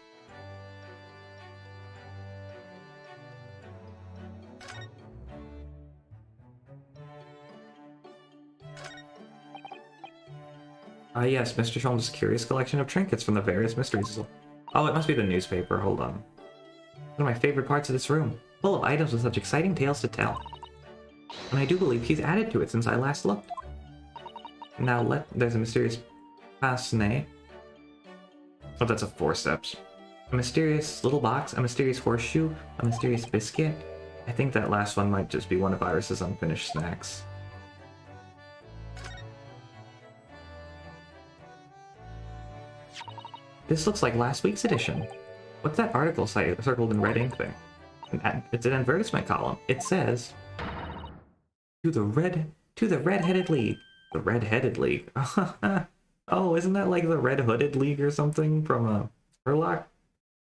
[SPEAKER 1] Ah yes, Mr. Sholmes' curious collection of trinkets from the various mysteries. Oh, it must be the newspaper, hold on. One of my favorite parts of this room, full of items with such exciting tales to tell. And I do believe he's added to it since I last looked. Now there's a mysterious pince-nez. Oh, that's a 4 steps. A mysterious little box, a mysterious horseshoe, a mysterious biscuit. I think that last one might just be one of Iris's unfinished snacks. This looks like last week's edition. What's that article site circled in red ink thing? It's an advertisement column. It says, to the Red-Headed League. The Red-Headed League. Oh, isn't that like the Red Hooded League or something from Sherlock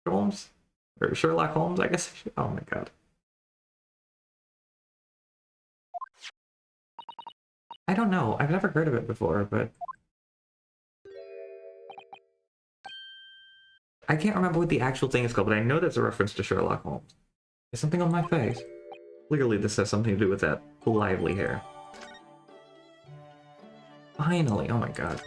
[SPEAKER 1] Holmes? Or Sherlock Holmes, I guess. Oh my god. I don't know. I've never heard of it before, but I can't remember what the actual thing is called, but I know that's a reference to Sherlock Holmes. There's something on my face. Clearly this has something to do with that lively hair. Finally, oh my god.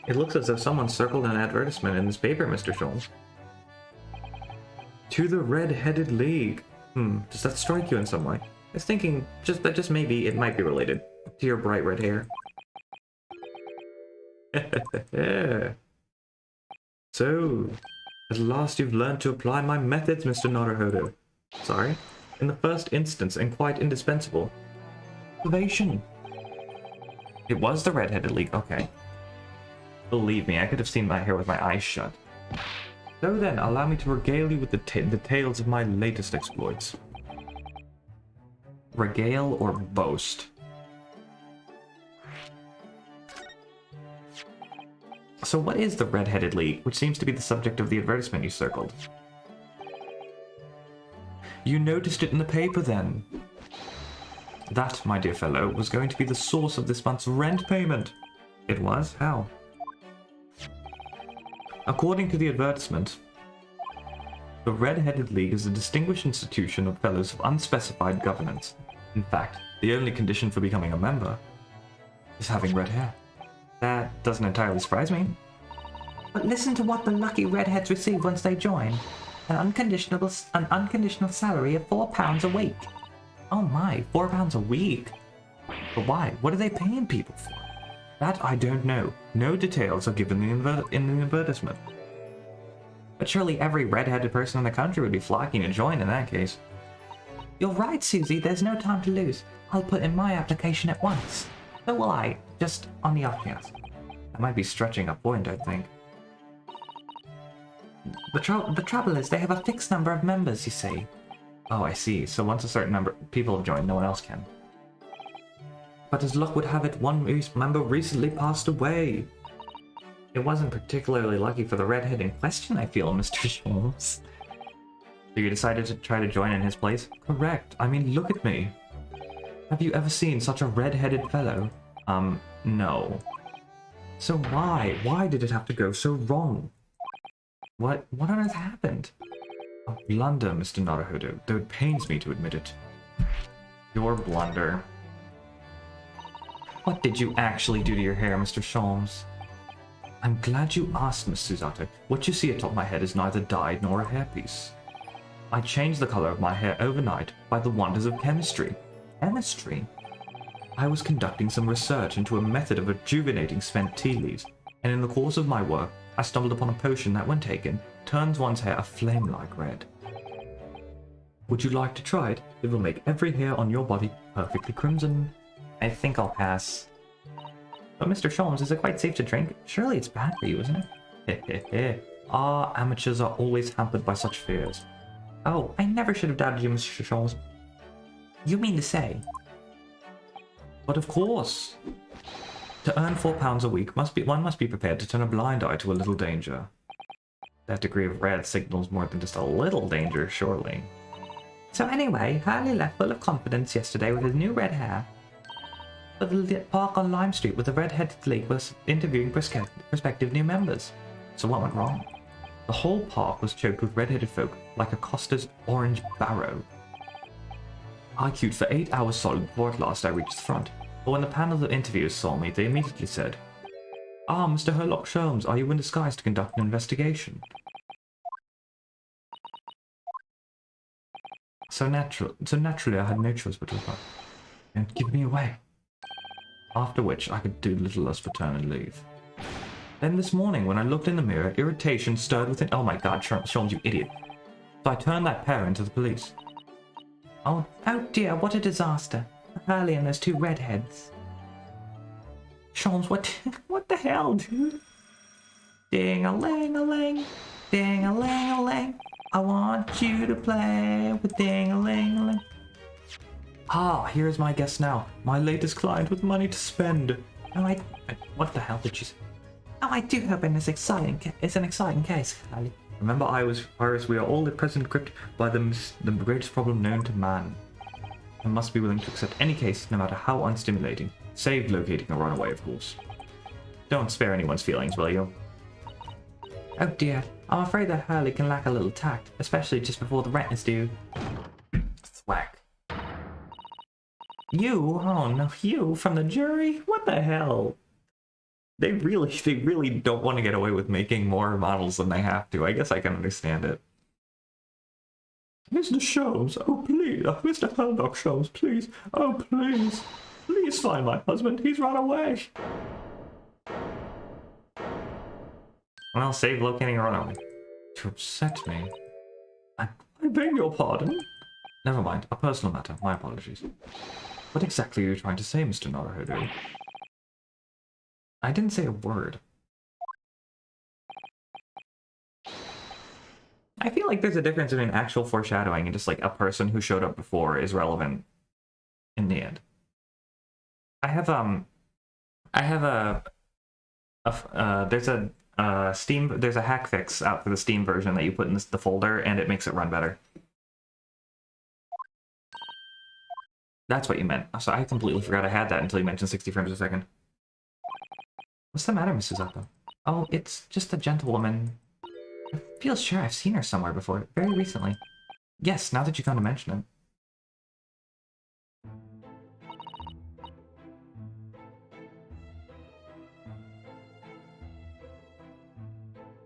[SPEAKER 1] It looks as if someone circled an advertisement in this paper, Mr. Scholz. To the Red-Headed League. Does that strike you in some way? I was thinking that just maybe it might be related to your bright red hair. So, at last you've learned to apply my methods, Mr. Naruhodo. Sorry? In the first instance, and quite indispensable. Observation. It was the Red-Headed League, okay. Believe me, I could have seen my hair with my eyes shut. So then, allow me to regale you with the tales of my latest exploits. Regale or boast? So what is the Red-Headed League, which seems to be the subject of the advertisement you circled? You noticed it in the paper then? That, my dear fellow, was going to be the source of this month's rent payment. It was? How? According to the advertisement, the Red-Headed League is a distinguished institution of fellows of unspecified governance. In fact, the only condition for becoming a member is having red hair. That doesn't entirely surprise me. But listen to what the lucky redheads receive once they join. An unconditional salary of £4 a week. Oh my, £4 a week? But why? What are they paying people for? That I don't know. No details are given in the advertisement. But surely every red-headed person in the country would be flocking to join in that case. You're right, Susie. There's no time to lose. I'll put in my application at once. So will I, just on the off chance. That might be stretching a point, I think. The trouble is they have a fixed number of members, you see. Oh, I see. So once a certain number of people have joined, no one else can. But as luck would have it, one member recently passed away. It wasn't particularly lucky for the redhead in question, I feel, Mr. Sholmes. So you decided to try to join in his place? Correct. I mean, look at me. Have you ever seen such a red-headed fellow? No. So why? Why did it have to go so wrong? What on earth happened? A blunder, Mr. Naruhodo, though it pains me to admit it. Your blunder. What did you actually do to your hair, Mr. Sholmes? I'm glad you asked, Miss Susato. What you see atop my head is neither dyed nor a hairpiece. I changed the color of my hair overnight by the wonders of chemistry. Chemistry? I was conducting some research into a method of rejuvenating spent tea leaves, and in the course of my work, I stumbled upon a potion that, when taken, turns one's hair a flame-like red. Would you like to try it? It will make every hair on your body perfectly crimson. I think I'll pass. But Mr. Sholmes, is it quite safe to drink? Surely it's bad for you, isn't it? Amateurs are always hampered by such fears. Oh, I never should have doubted you, Mr. Sholmes. You mean to say? But of course. To earn £4 a week, one must be prepared to turn a blind eye to a little danger. That degree of red signals more than just a little danger, surely. So anyway, Hurley left full of confidence yesterday with his new red hair. At the park on Lime Street with the red-headed league was interviewing prospective new members. So what went wrong? The whole park was choked with red-headed folk, like a Costa's orange barrow. I queued for 8 hours solid before at last I reached the front, but when the panel of interviewers saw me, they immediately said, "Ah, Mr. Herlock Sholmes, are you in disguise to conduct an investigation?" So naturally I had no choice but to reply, "And give me away." After which I could do little else but turn and leave. Then this morning, when I looked in the mirror, irritation stirred within— Oh my god, Sholmes, you idiot. So I turned that pair into the police. Oh dear, what a disaster. Hurley and those two redheads. Sholmes, what the hell, dude? Ding-a-ling-a-ling, ding-a-ling-a-ling. I want you to play with ding-a-ling-a-ling. Ah, here is my guest now. My latest client with money to spend. Oh, what the hell did she say? Oh, I do hope it's an exciting case, Hurley. Remember, Iris, we are all at present gripped by the greatest problem known to man. And must be willing to accept any case, no matter how unstimulating, save locating a runaway, of course. Don't spare anyone's feelings, will you? Oh dear, I'm afraid that Hurley can lack a little tact, especially just before the rent is due. Thwack. You? Oh no, you from the jury? What the hell? They really don't want to get away with making more models than they have to. I guess I can understand it. Mr. Sholmes, oh please, Mr. Herlock Sholmes, please, oh please, please find my husband, he's run away. Well, save locating a runaway. To upset me. I beg your pardon? Never mind, a personal matter, my apologies. What exactly are you trying to say, Mr. Naruhodo? I didn't say a word. I feel like there's a difference between actual foreshadowing and just like a person who showed up before is relevant in the end. There's a hack fix out for the Steam version that you put in the folder and it makes it run better. That's what you meant. So I completely forgot I had that until you mentioned 60 frames a second. What's the matter, Miss Susato? Oh, it's just a gentlewoman. I feel sure I've seen her somewhere before, very recently. Yes, now that you come to mention it.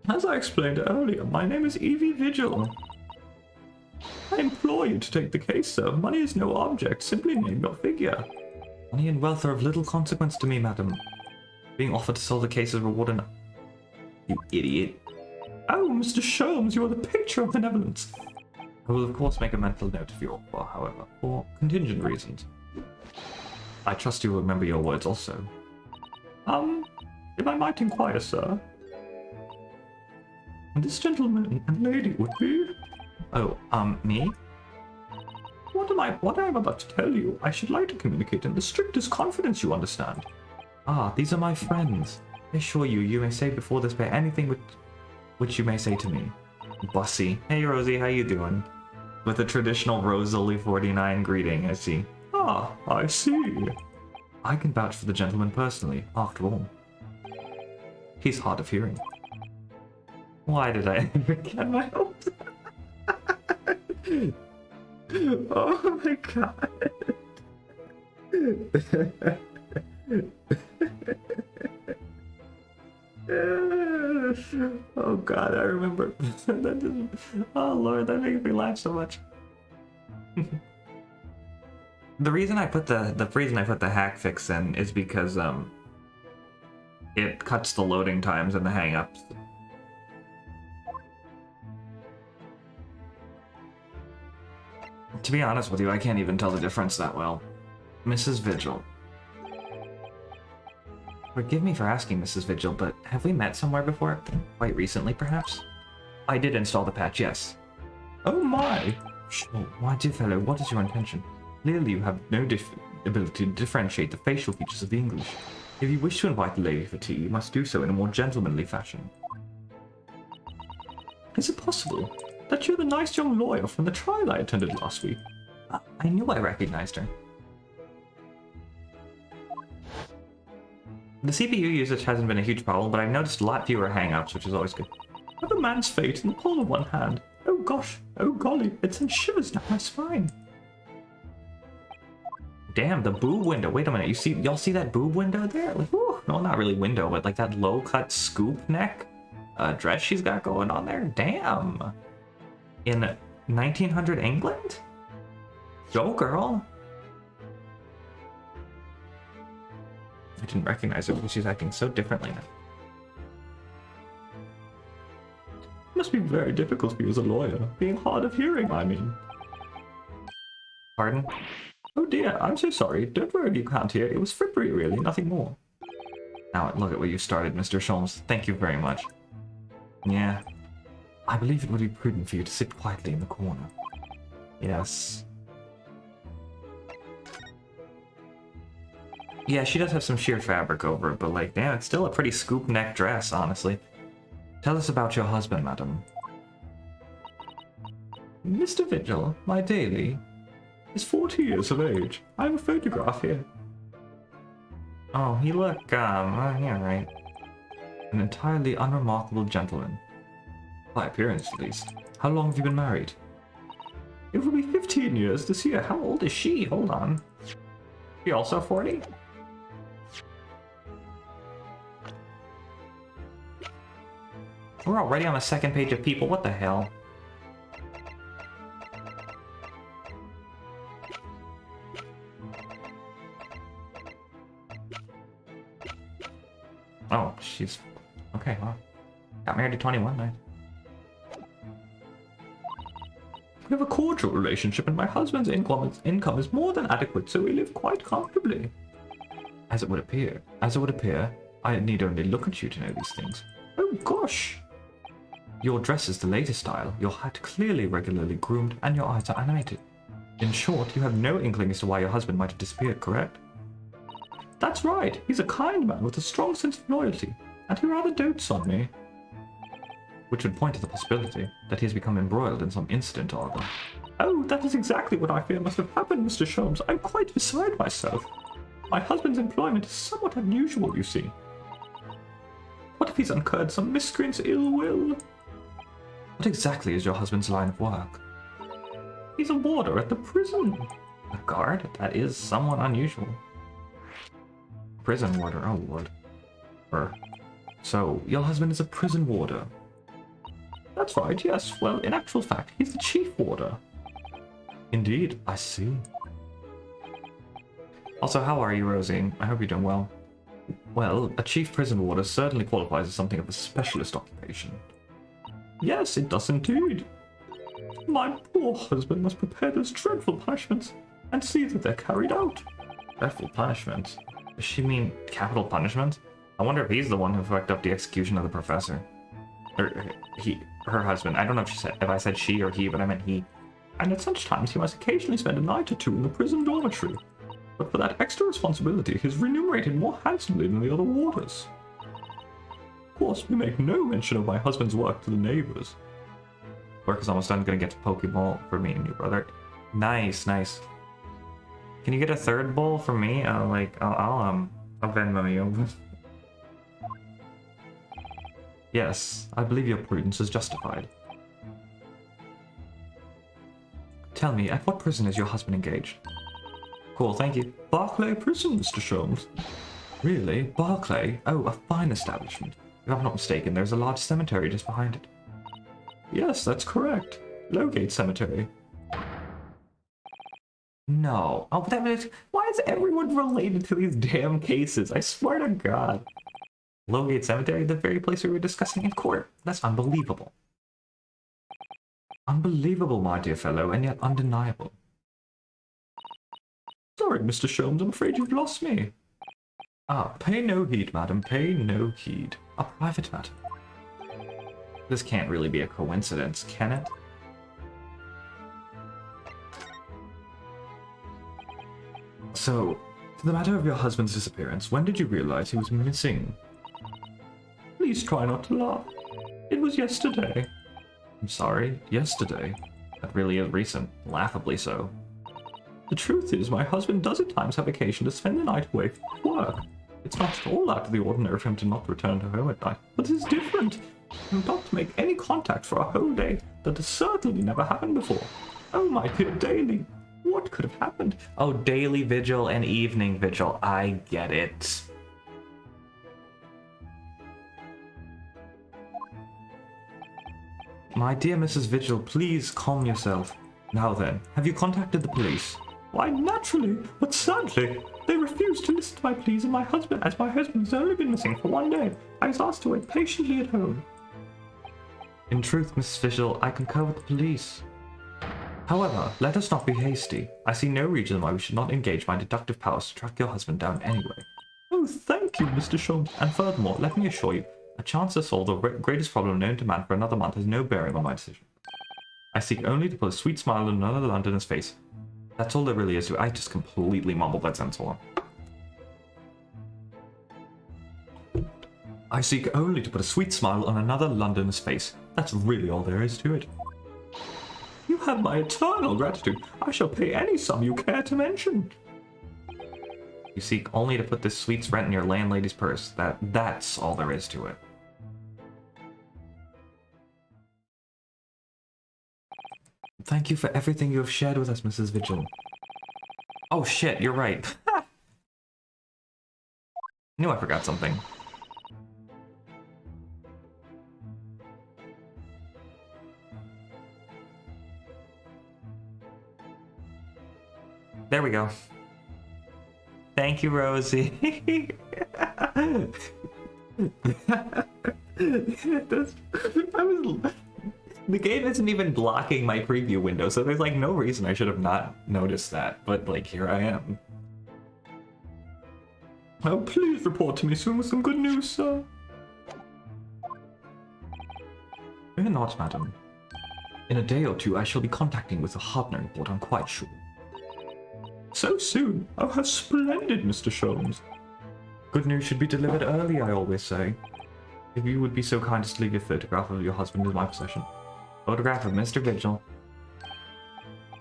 [SPEAKER 1] As I explained earlier, my name is Evie Vigil. I implore you to take the case, sir. Money is no object. Simply name your figure. Money and wealth are of little consequence to me, madam. Being offered to solve the case is rewarded. You idiot. Oh, Mr. Sholmes, you are the picture of benevolence. I will, of course, make a mental note of your offer, however, for contingent reasons. I trust you will remember your words also. If I might inquire, sir. This gentleman and lady would be... Oh, me? What I'm about to tell you, I should like to communicate in the strictest confidence, you understand. Ah, these are my friends. I assure you, you may say before this pair anything which you may say to me. Bussy. Hey Rosie, how you doing? With a traditional Rosalie 49 greeting, I see. Ah, I see. I can vouch for the gentleman personally, after all. He's hard of hearing. Why did I ever get my hopes? Oh my god. Oh god, I remember. Oh lord, that makes me laugh so much. The reason I put the hack fix in is because it cuts the loading times and the hang-ups. To be honest with you, I can't even tell the difference that well. Mrs. Vigil. Forgive me for asking, Mrs. Vigil, but have we met somewhere before? Quite recently, perhaps? I did install the patch, yes. Oh my! Sure, my dear fellow, what is your intention? Clearly you have no ability to differentiate the facial features of the English. If you wish to invite the lady for tea, you must do so in a more gentlemanly fashion. Is it possible that you're the nice young lawyer from the trial I attended last week? I knew I recognized her. The CPU usage hasn't been a huge problem, but I've noticed a lot fewer hang-ups, which is always good. I have a man's fate in the palm of one hand. Oh gosh, oh golly, it sends shivers down my spine. Damn, the boob window. Wait a minute, y'all see that boob window there? Like, whew, no, not really window, but like that low-cut scoop neck dress she's got going on there. Damn. In 1900 England? Go, girl. I didn't recognize her because she's acting so differently now. It must be very difficult for you as a lawyer, being hard of hearing, I mean. Pardon? Oh dear, I'm so sorry. Don't worry if you can't hear. It was frippery, really, nothing more. Now, look at what you started, Mr. Sholmes. Thank you very much. Yeah. I believe it would be prudent for you to sit quietly in the corner. Yes. Yeah, she does have some sheer fabric over it, but like, damn, it's still a pretty scoop neck dress, honestly. Tell us about your husband, madam. Mr. Vigil, my daily, is 40 years of age. I have a photograph here. Oh, he look, yeah, right. An entirely unremarkable gentleman. By appearance, at least. How long have you been married? It will be 15 years this year. How old is she? Hold on. She also 40? We're already on the second page of people. What the hell? Oh, she's... Okay, well. Got married at 21, nice. We have a cordial relationship and my husband's income is more than adequate, so we live quite comfortably. As it would appear. As it would appear, I need only look at you to know these things. Oh gosh! Your dress is the latest style, your hat clearly regularly groomed, and your eyes are animated. In short, you have no inkling as to why your husband might have disappeared, correct? That's right, he's a kind man with a strong sense of loyalty, and he rather dotes on me. Which would point to the possibility that he has become embroiled in some incident or other. Oh, that is exactly what I fear must have happened, Mr. Sholmes. I'm quite beside myself. My husband's employment is somewhat unusual, you see. What if he's incurred some miscreant's ill will? What exactly is your husband's line of work? He's a warder at the prison. A guard? That is somewhat unusual. Prison warder, oh lord. So, your husband is a prison warder? That's right, yes. Well, in actual fact, he's the chief warder. Indeed, I see. Also, how are you, Rosie? I hope you're doing well. Well, a chief prison warder certainly qualifies as something of a specialist occupation. Yes, it does indeed. My poor husband must prepare those dreadful punishments and see that they're carried out. Dreadful punishments? Does she mean capital punishment? I wonder if he's the one who fucked up the execution of the professor. Or her husband. I don't know if I said she or he, but I meant he. and at such times he must occasionally spend a night or two in the prison dormitory. But for that extra responsibility, he is remunerated more handsomely than the other warders. Of course, we make no mention of my husband's work to the neighbors. Work is almost done. Gonna get to Pokeball for me and you, brother. Nice, nice. Can you get a third bowl for me? I'll Venmo you. Yes, I believe your prudence is justified. Tell me, at what prison is your husband engaged? Cool, thank you. Barclay Prison, Mr. Sholmes. Really? Barclay? Oh, a fine establishment. If I'm not mistaken, there's a large cemetery just behind it. Yes, that's correct. Lowgate Cemetery. No. Oh, that was... Why is everyone related to these damn cases? I swear to God. Lowgate Cemetery, the very place we were discussing in court. That's unbelievable. Unbelievable, my dear fellow, and yet undeniable. Sorry, Mr. Sholmes, I'm afraid you've lost me. Ah, pay no heed, madam, pay no heed. A private matter. This can't really be a coincidence, can it? So, to the matter of your husband's disappearance, when did you realize he was missing? Please try not to laugh. It was yesterday. I'm sorry, yesterday? That really is recent, laughably so. The truth is, my husband does at times have occasion to spend the night away from work. It's not at all out of the ordinary for him to not return to home at night, but it's different. Not to make any contact for a whole day. That has certainly never happened before. Oh, my dear Daily, what could have happened? Oh, daily vigil and evening vigil. I get it. My dear Mrs. Vigil, please calm yourself. Now then, have you contacted the police? Why, naturally, but sadly, they refused to listen to my pleas, and my husband has only been missing for one day. I was asked to wait patiently at home. In truth, Mrs. Vigil, I concur with the police. However, let us not be hasty. I see no reason why we should not engage my deductive powers to track your husband down anyway. Oh, thank you, Mr. Sholmes. And furthermore, let me assure you, a chance to solve the greatest problem known to man for another month has no bearing on my decision. I seek only to put a sweet smile on another Londoner's face. That's all there really is to it. I just completely mumbled that sentence along. I seek only to put a sweet smile on another Londoner's face. That's really all there is to it. You have my eternal gratitude. I shall pay any sum you care to mention. You seek only to put this sweet's rent in your landlady's purse. That's all there is to it. Thank you for everything you have shared with us, Mrs. Vigil. Oh shit, you're right. I knew I forgot something. There we go. Thank you, Rosie. The game isn't even blocking my preview window, so there's like no reason I should have not noticed that, but like here I am. Oh, please report to me soon with some good news, sir. Fear not, madam. In a day or two I shall be contacting with the Hobner report, I'm quite sure. So soon? Oh, how splendid, Mr. Sholmes. Good news should be delivered early, I always say. If you would be so kind as to leave your photograph of your husband in my possession. Photograph of Mr. Vigil.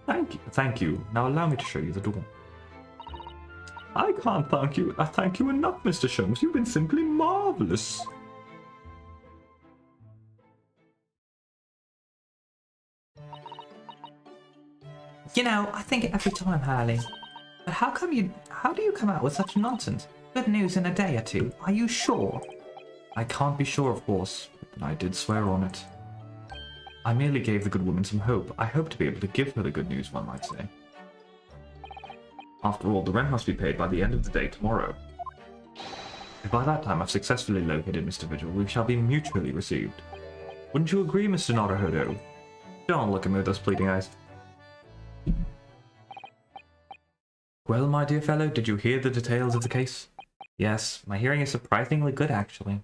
[SPEAKER 1] Thank you. Now allow me to show you the door. I can't thank you enough, Mr. Sholmes. You've been simply marvelous. You know, I think it every time, Harley. But how do you come out with such nonsense? Good news in a day or two. Are you sure? I can't be sure, of course, but I did swear on it. I merely gave the good woman some hope. I hope to be able to give her the good news, one might say. After all, the rent must be paid by the end of the day tomorrow. If by that time I've successfully located Mr. Vigil, we shall be mutually received. Wouldn't you agree, Mr. Naruhodo? Don't look at me with those pleading eyes. Well, my dear fellow, did you hear the details of the case? Yes, my hearing is surprisingly good, actually.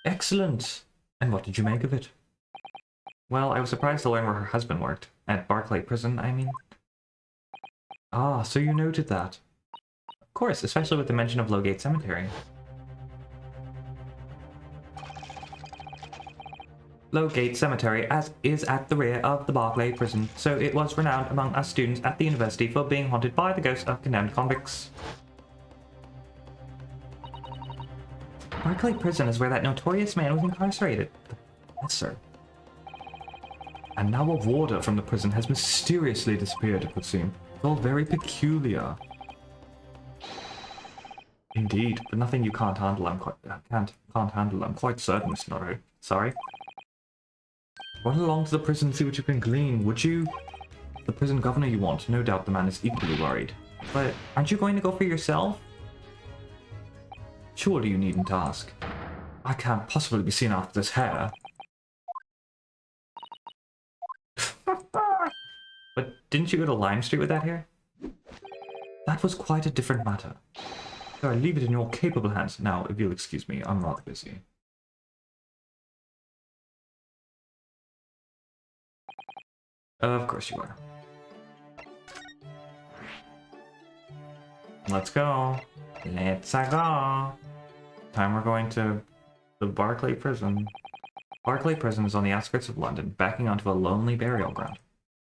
[SPEAKER 1] Excellent! And what did you make of it? Well, I was surprised to learn where her husband worked. At Barclay Prison, I mean. Ah, so you noted that. Of course, especially with the mention of Lowgate Cemetery. Lowgate Cemetery is at the rear of the Barclay Prison, so it was renowned among us students at the university for being haunted by the ghosts of condemned convicts. Barclay Prison is where that notorious man was incarcerated. Yes, sir. And now a warder from the prison has mysteriously disappeared, it would seem. It's all very peculiar. Indeed, but nothing you can't handle. Can't handle. I'm quite certain, Mr. Norrie. Sorry. Run along to the prison and see what you can glean, would you? The prison governor you want. No doubt the man is equally worried. But aren't you going to go for yourself? Surely you needn't ask. I can't possibly be seen after this hair. But didn't you go to Lime Street with that hair? That was quite a different matter. So I leave it in your capable hands. Now, if you'll excuse me, I'm rather busy. Of course you are. Let's go. Let's go. Time we're going to the Barclay Prison. Barclay Prison is on the outskirts of London, backing onto a lonely burial ground.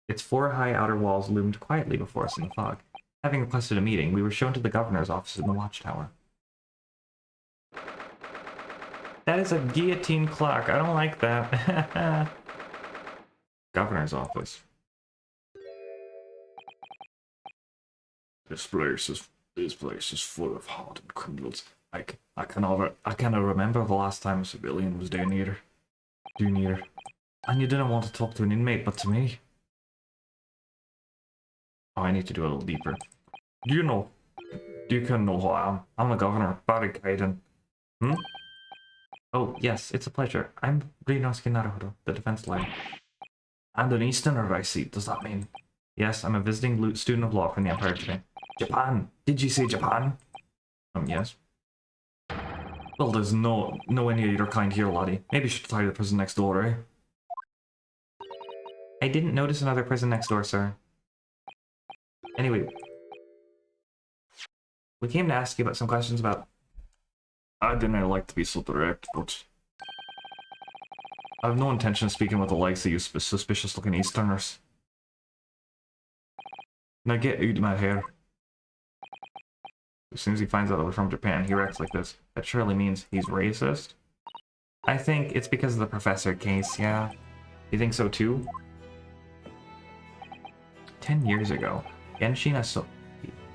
[SPEAKER 1] Its four high outer walls loomed quietly before us in the fog. Having requested a meeting, we were shown to the governor's office in the watchtower. That is a guillotine clock. I don't like that. Governor's office. This place is full of hardened criminals. I cannot remember the last time a civilian was down here. And you didn't want to talk to an inmate, but to me. Oh, I need to do a little deeper. You can know who I am. I'm the governor, Barry Kaiden. Oh, yes, it's a pleasure. I'm Ryunosuke Naruhodo, the defense lawyer. And an Easterner, I see. Does that mean? Yes, I'm a visiting student of law from the Empire today. Japan! Did you say Japan? Yes. Well, there's no any of your kind here, laddie. Maybe you should try the prison next door, eh? I didn't notice another prison next door, sir. Anyway, we came to ask you about some questions about... I didn't like to be so direct, but... I have no intention of speaking with the likes of you suspicious-looking Easterners. Now get out of my hair. As soon as he finds out that we're from Japan, he reacts like this. That surely means he's racist? I think it's because of the professor case, yeah. You think so too? 10 years ago, Genshin Asobi,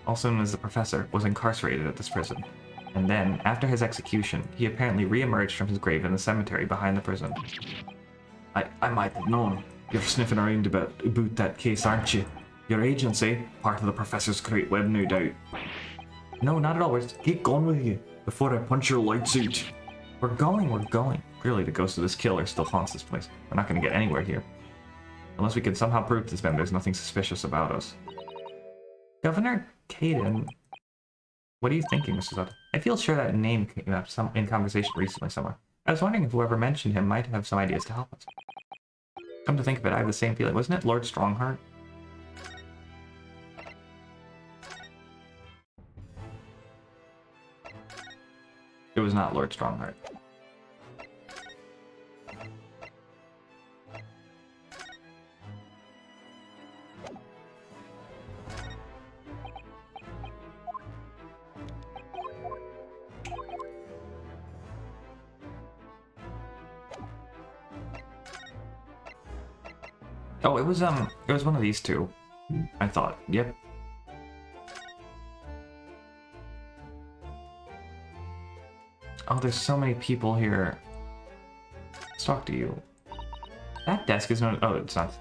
[SPEAKER 1] also known as the Professor, was incarcerated at this prison. And then, after his execution, he apparently re-emerged from his grave in the cemetery behind the prison. I might have known. You're sniffing around about that case, aren't you? Your agency, part of the Professor's great web, no doubt. No, not at all. Get going with you before I punch your lights out. We're going. Clearly, the ghost of this killer still haunts this place. We're not going to get anywhere here. Unless we can somehow prove to them there's nothing suspicious about us. Governor Kaiden. What are you thinking, Mr. Zod? I feel sure that name came up in conversation recently somewhere. I was wondering if whoever mentioned him might have some ideas to help us. Come to think of it, I have the same feeling. Wasn't it Lord Strongheart? It was not Lord Strongheart. Oh, it was one of these two. I thought. Yep. Oh, there's so many people here. Let's talk to you. That desk is no... Oh, it's not.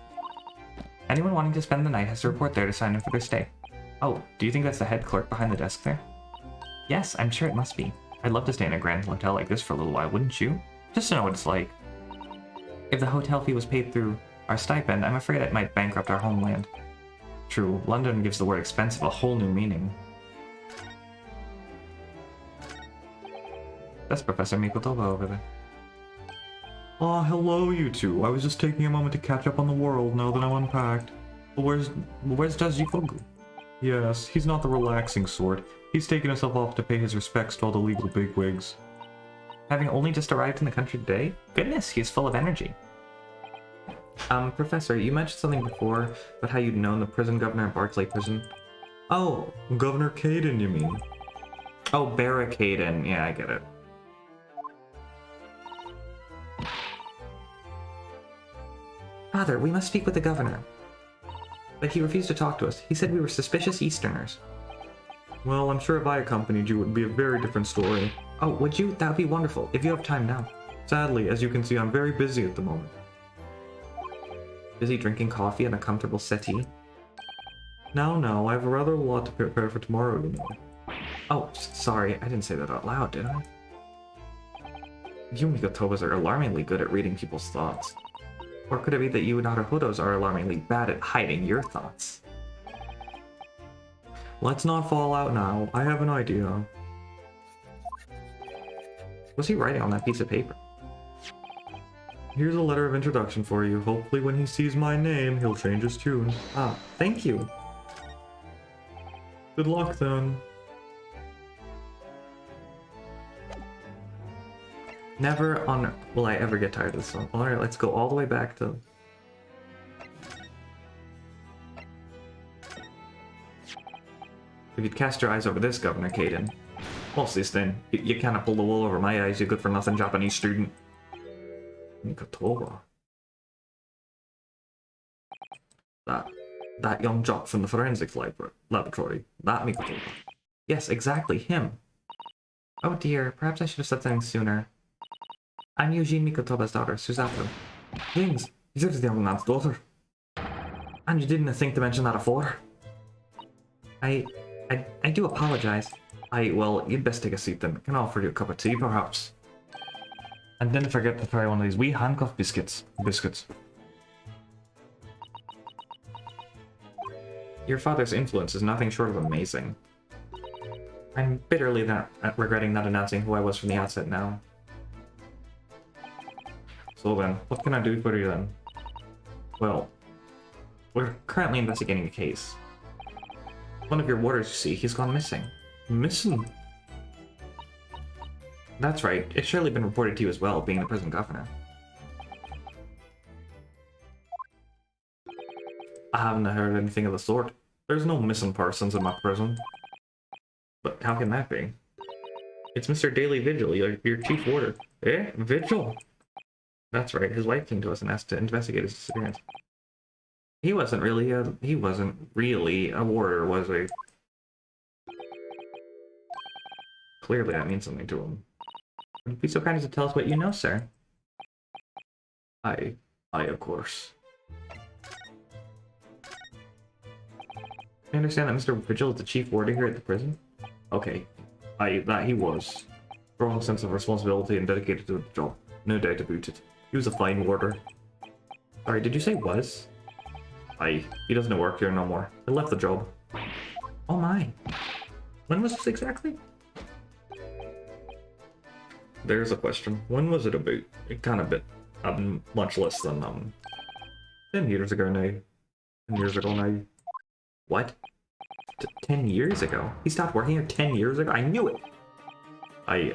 [SPEAKER 1] Anyone wanting to spend the night has to report there to sign in for their stay. Oh, do you think that's the head clerk behind the desk there? Yes, I'm sure it must be. I'd love to stay in a grand hotel like this for a little while, wouldn't you? Just to know what it's like. If the hotel fee was paid through our stipend, I'm afraid it might bankrupt our homeland. True, London gives the word expensive a whole new meaning. That's Professor Mikotoba over there. Ah, hello you two. I was just taking a moment to catch up on the world now that I'm unpacked. Where's Dajifugu? Yes, he's not the relaxing sort. He's taken himself off to pay his respects to all the legal bigwigs. Having only just arrived in the country today? Goodness, he's full of energy. Professor, you mentioned something before about how you'd known the prison governor at Barclay Prison. Oh, Governor Caden, you mean? Oh, Barricaden. Yeah, I get it. Father, we must speak with the governor. But he refused to talk to us. He said we were suspicious Easterners. Well, I'm sure if I accompanied you, it would be a very different story. Oh, would you? That would be wonderful, if you have time now. Sadly, as you can see, I'm very busy at the moment. Busy drinking coffee on a comfortable settee? No, I have a rather lot to prepare for tomorrow, you know. Oh, sorry, I didn't say that out loud, did I? You Mikotobas are alarmingly good at reading people's thoughts. Or could it be that you Naruhodos are alarmingly bad at hiding your thoughts? Let's not fall out now. I have an idea. What's he writing on that piece of paper? Here's a letter of introduction for you. Hopefully when he sees my name, he'll change his tune. Ah, thank you. Good luck then. Never on will I ever get tired of this song. Alright, let's go all the way back to... If you'd cast your eyes over this, Governor Caden. What's this then? You kind of pulled the wool over my eyes, you good-for-nothing Japanese student. Mikotoba. That young jock from the forensics laboratory. That Mikotoba. Yes, exactly, him. Oh dear, perhaps I should have said something sooner. I'm Eugene Mikotoba's daughter, Suzaku. James, you're the young man's daughter. And you didn't think to mention that afore. I do apologize. Well, you'd best take a seat then. Can I offer you a cup of tea, perhaps? And don't forget to try one of these wee handcuff biscuits. Your father's influence is nothing short of amazing. I'm bitterly regretting not announcing who I was from the outset now. So then, what can I do for you then? Well, we're currently investigating a case. One of your warders, you see, he's gone missing. Missing? That's right, it's surely been reported to you as well, being the prison governor. I haven't heard anything of the sort. There's no missing persons in my prison. But how can that be? It's Mr. Daily Vigil, your chief warder. Eh? Vigil? That's right, his wife came to us and asked to investigate his disappearance. He wasn't really a warder, was he? Clearly that means something to him. Would you be so kind as to tell us what you know, sir? I of course. I understand that Mr. Vigil is the chief warder here at the prison? Okay. That he was. Strong sense of responsibility and dedicated to the job. No doubt about it. He was a fine warder. Sorry, did you say was? He doesn't work here no more. He left the job. Oh my. When was this exactly? There's a question. When was it about? It kind of bit, much less than, 10 years ago now. 10 years ago now. What? 10 years ago? He stopped working here 10 years ago? I knew it!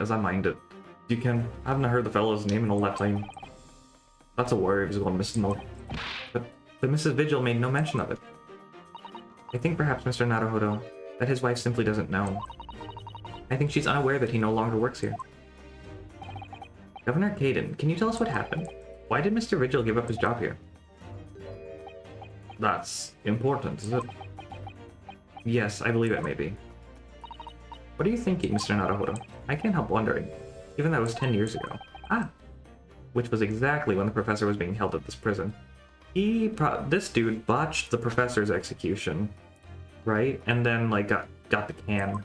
[SPEAKER 1] As I minded. I haven't heard the fellow's name in all that time. That's a worry if he's gone missing though. But Mrs. Vigil made no mention of it. I think perhaps Mr. Naruhodo, that his wife simply doesn't know. I think she's unaware that he no longer works here. Governor Caden, can you tell us what happened? Why did Mr. Vigil give up his job here? That's important, is it? Yes, I believe it may be. What are you thinking, Mr. Naruhodo? I can't help wondering, given that it was 10 years ago. Ah! Which was exactly when the professor was being held at this prison. This dude botched the professor's execution, right? And then, like, got the can.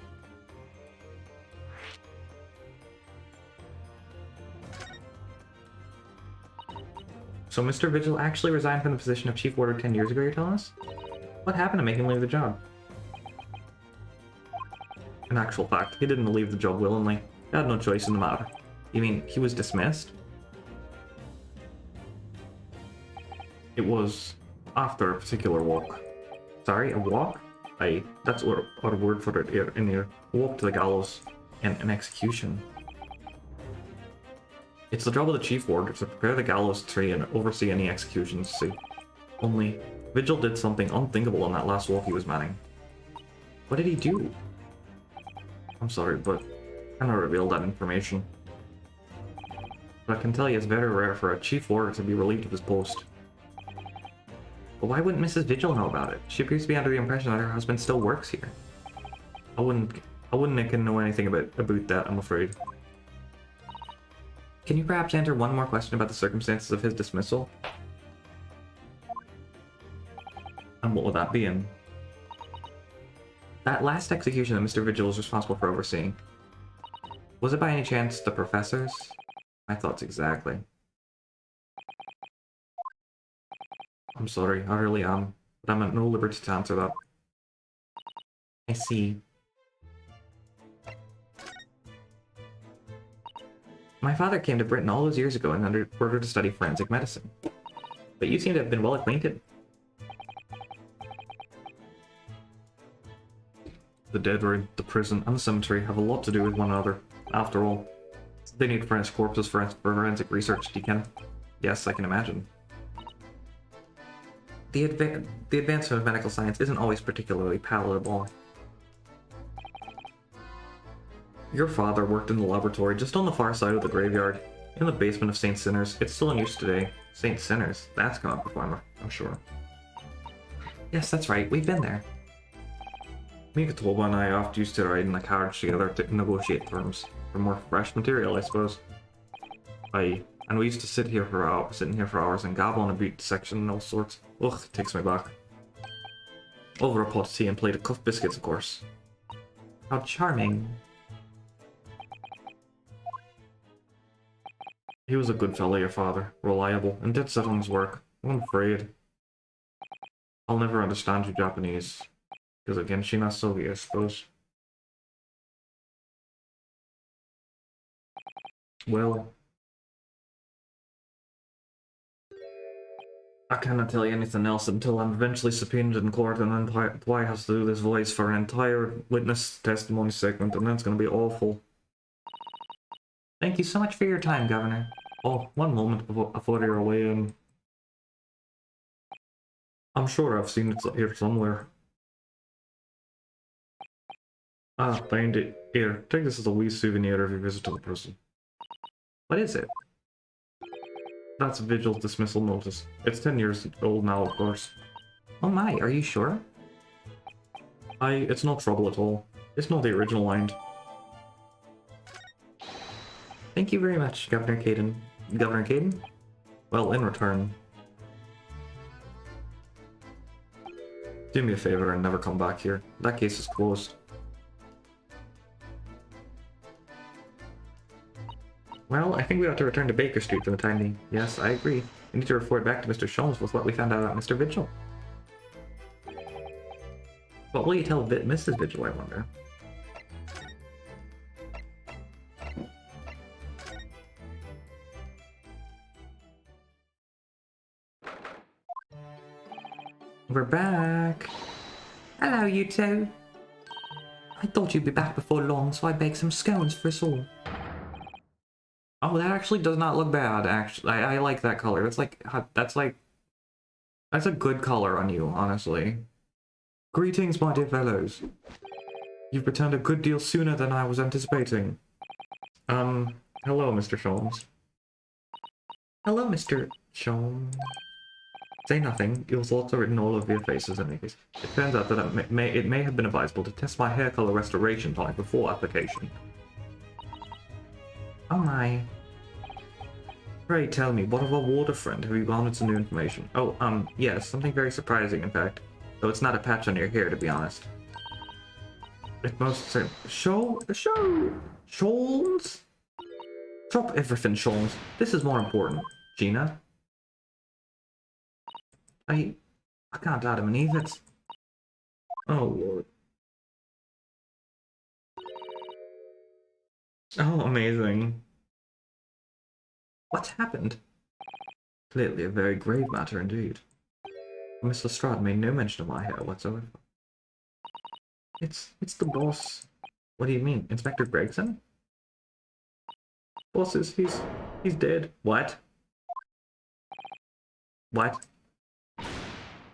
[SPEAKER 1] So Mr. Vigil actually resigned from the position of chief warder 10 years ago, you're telling us? What happened to make him leave the job? In actual fact, he didn't leave the job willingly. He had no choice in the matter. You mean, he was dismissed? It was after a particular walk. Sorry, a walk? Aye, that's our word for it here in here. Walk to the gallows and an execution. It's the job of the chief warder to prepare the gallows tree and oversee any executions. See, only Vigil did something unthinkable on that last walk he was manning. What did he do? I'm sorry, but I cannot reveal that information. But I can tell you it's very rare for a chief warder to be relieved of his post. But why wouldn't Mrs. Vigil know about it? She appears to be under the impression that her husband still works here. I wouldn't know anything about that, I'm afraid. Can you perhaps answer one more question about the circumstances of his dismissal? And what would that be in? That last execution that Mr. Vigil was responsible for overseeing. Was it by any chance the professor's? My thoughts exactly. I'm sorry, I really am, but I'm at no liberty to answer that. I see. My father came to Britain all those years ago in order to study forensic medicine. But you seem to have been well acquainted. The dead room, the prison, and the cemetery have a lot to do with one another. After all, they need fresh corpses for forensic research, Deacon. Yes, I can imagine. The advancement of medical science isn't always particularly palatable. Your father worked in the laboratory just on the far side of the graveyard, in the basement of St. Sinners. It's still in use today. St. Sinners? That's come up before, I'm sure. Yes, that's right. We've been there. Mikatoba and I often used to ride in the carriage together to negotiate terms for more fresh material, I suppose. Aye, and we used to sit in here for hours and gabble on a beat section and all sorts. Ugh, it takes me back. Over a pot of tea and plate of cuff biscuits, of course. How charming. He was a good fellow, your father. Reliable, and dead set on his work. I'm afraid. I'll never understand you Japanese. Because again, she not Soviet, I suppose. Well, I cannot tell you anything else until I'm eventually subpoenaed in court, and then Dwight has to do this voice for an entire witness testimony segment, and that's going to be awful. Thank you so much for your time, Governor. Oh, one moment before you're away, I'm sure I've seen it here somewhere. Ah, find it. Here, take this as a wee souvenir of your visit to the prison. What is it? That's Vigil's dismissal notice. It's 10 years old now, of course. Oh my, are you sure? It's no trouble at all. It's not the original line. Thank you very much, Governor Caden. Governor Caden? Well, in return, do me a favor and never come back here. That case is closed. Well, I think we ought to return to Baker Street for the time being. Yes, I agree. We need to report back to Mr. Sholmes with what we found out about Mr. Vigil. What will you tell Mrs. Vigil, I wonder? We're back! Hello, you two! I thought you'd be back before long, so I baked some scones for us all. Oh, that actually does not look bad, actually. I like that color. That's a good color on you, honestly. Greetings, my dear fellows. You've returned a good deal sooner than I was anticipating. Hello, Mr. Sholmes. Hello, Mr. Sholmes. Say nothing. Your thoughts are written all over your faces in any case. It turns out that it may have been advisable to test my hair color restoration tonic before application. Oh my. Pray tell me, what of our water friend? Have you garnered some new information? Oh, yes, something very surprising, in fact. Though it's not a patch on your hair, to be honest. It most certain. Sholmes? Drop everything, Sholmes. This is more important. Gina? I can't Adam and Eve, it's... Oh, Lord. Oh, amazing. What's happened? Clearly a very grave matter indeed. Miss Lestrade made no mention of my hair whatsoever. It's the boss. What do you mean? Inspector Gregson? Boss is he's dead. What? What?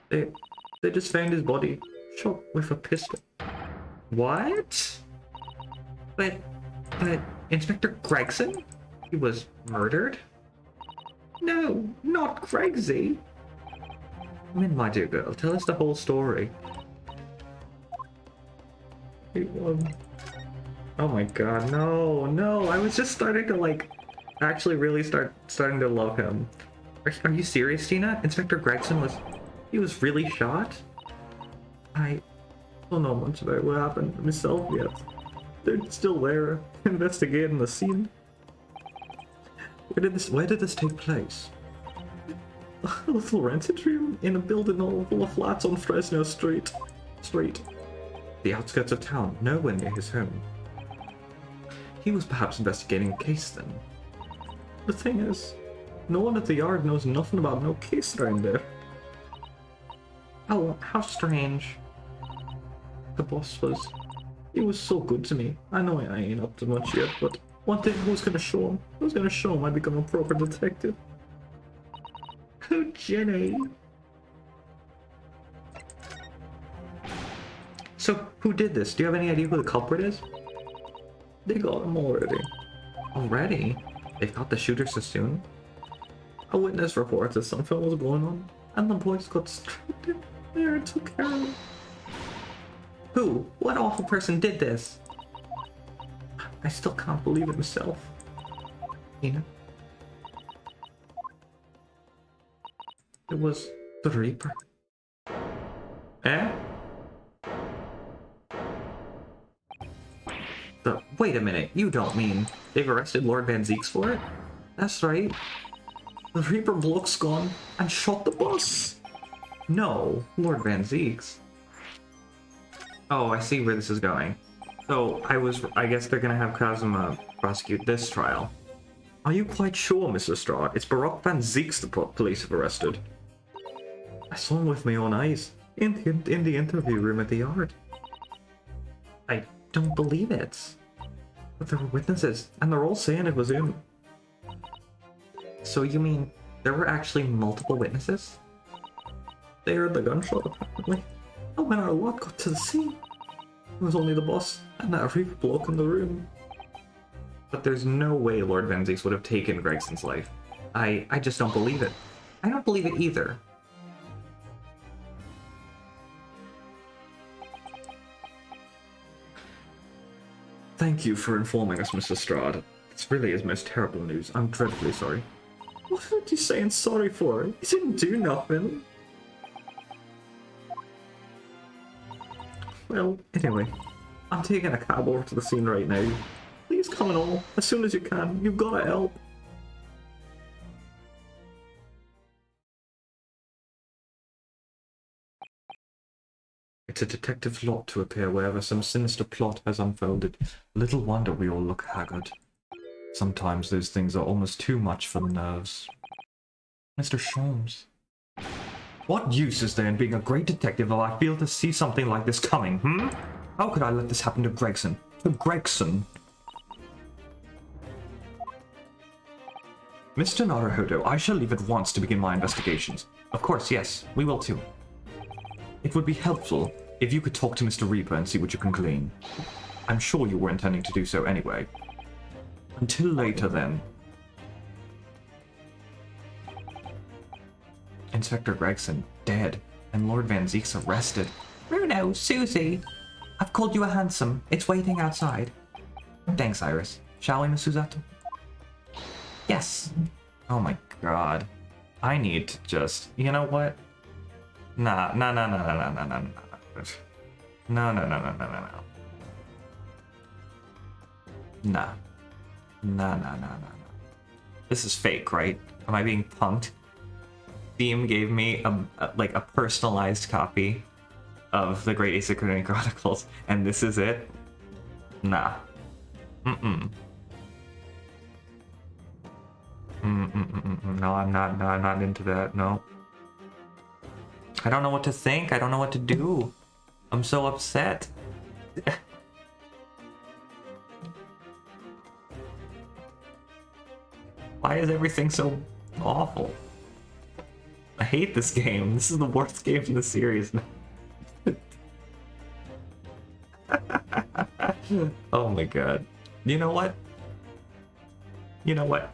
[SPEAKER 1] They just found his body. Shot with a pistol. What? But Inspector Gregson? He was murdered? No, not Gregsy. My dear girl, tell us the whole story. Oh my god, no, I was just starting to like, actually really starting to love him. Are you serious, Tina? Inspector Gregson he was really shot? I don't know much about what happened myself yet. They're still there, investigating the scene. Where did this take place? A little rented room in a building all full of flats on Fresno Street. The outskirts of town, nowhere near his home. He was perhaps investigating a case then. The thing is, no one at the yard knows nothing about no case around there. Oh, how strange. The boss he was so good to me. I know I ain't up to much yet, but one thing I was gonna show him. I was gonna show him I become a proper detective. Oh, Jenny. So, who did this? Do you have any idea who the culprit is? They got him already. Already? They caught the shooter so soon? A witness reported something was going on, and the boys got stripped in there and took care of him. Who? What awful person did this? I still can't believe it myself. Tina? It was the Reaper. Eh? Wait a minute, you don't mean they've arrested Lord Van Zieks for it? That's right. The Reaper bloke's gone and shot the boss. No, Lord Van Zieks. Oh, I see where this is going. So, I guess they're gonna have Kazuma prosecute this trial. Are you quite sure, Mr. Strahd? It's Baroque Van Zieks the police have arrested. I saw him with my own eyes, in the interview room at the yard. I don't believe it. But there were witnesses, and they're all saying it was him. So you mean there were actually multiple witnesses? They heard the gunshot, apparently. And when our lot got to the scene, it was only the boss and that Reaper bloke in the room. But there's no way Lord Van Zieks would have taken Gregson's life. I just don't believe it. I don't believe it either. Thank you for informing us, Mr. Strahd. This really is most terrible news. I'm dreadfully sorry. What are you saying sorry for? He didn't do nothing. Well, anyway, I'm taking a cab over to the scene right now. Please come and all, as soon as you can. You've gotta help. It's a detective's lot to appear wherever some sinister plot has unfolded. Little wonder we all look haggard. Sometimes those things are almost too much for the nerves. Mr. Sholmes. What use is there in being a great detective if I fail to see something like this coming, How could I let this happen to Gregson? To Gregson? Mr. Naruhodo, I shall leave at once to begin my investigations. Of course, yes, we will too. It would be helpful if you could talk to Mr. Reaper and see what you can glean. I'm sure you were intending to do so anyway. Until later, then. Inspector Gregson dead, and Lord Van Zieks arrested. Bruno, Susie, I've called you a hansom. It's waiting outside. Thanks, Iris. Shall we, Miss Susato? Yes. Oh my god. I need to just... You know what? Nah. No. Nah. This is fake, right? Am I being punked? Steam gave me a personalized copy of the Great Ace Attorney Chronicles, and this is it? Nah. No, I'm not into that, no. I don't know what to think. I don't know what to do. I'm so upset. Why is everything so awful? I hate this game. This is the worst game in the series. Oh my god. You know what? You know what?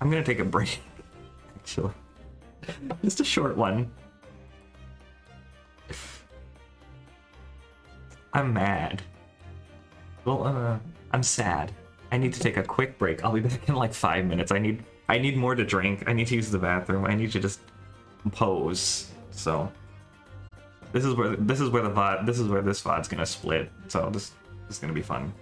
[SPEAKER 1] I'm gonna take a break, actually. Just a short one. I'm mad. Well, I'm sad. I need to take a quick break. I'll be back in like 5 minutes. I need more to drink. I need to use the bathroom. I need to just compose. So this is where this VOD, this is where this VOD's gonna split. So this is gonna be fun.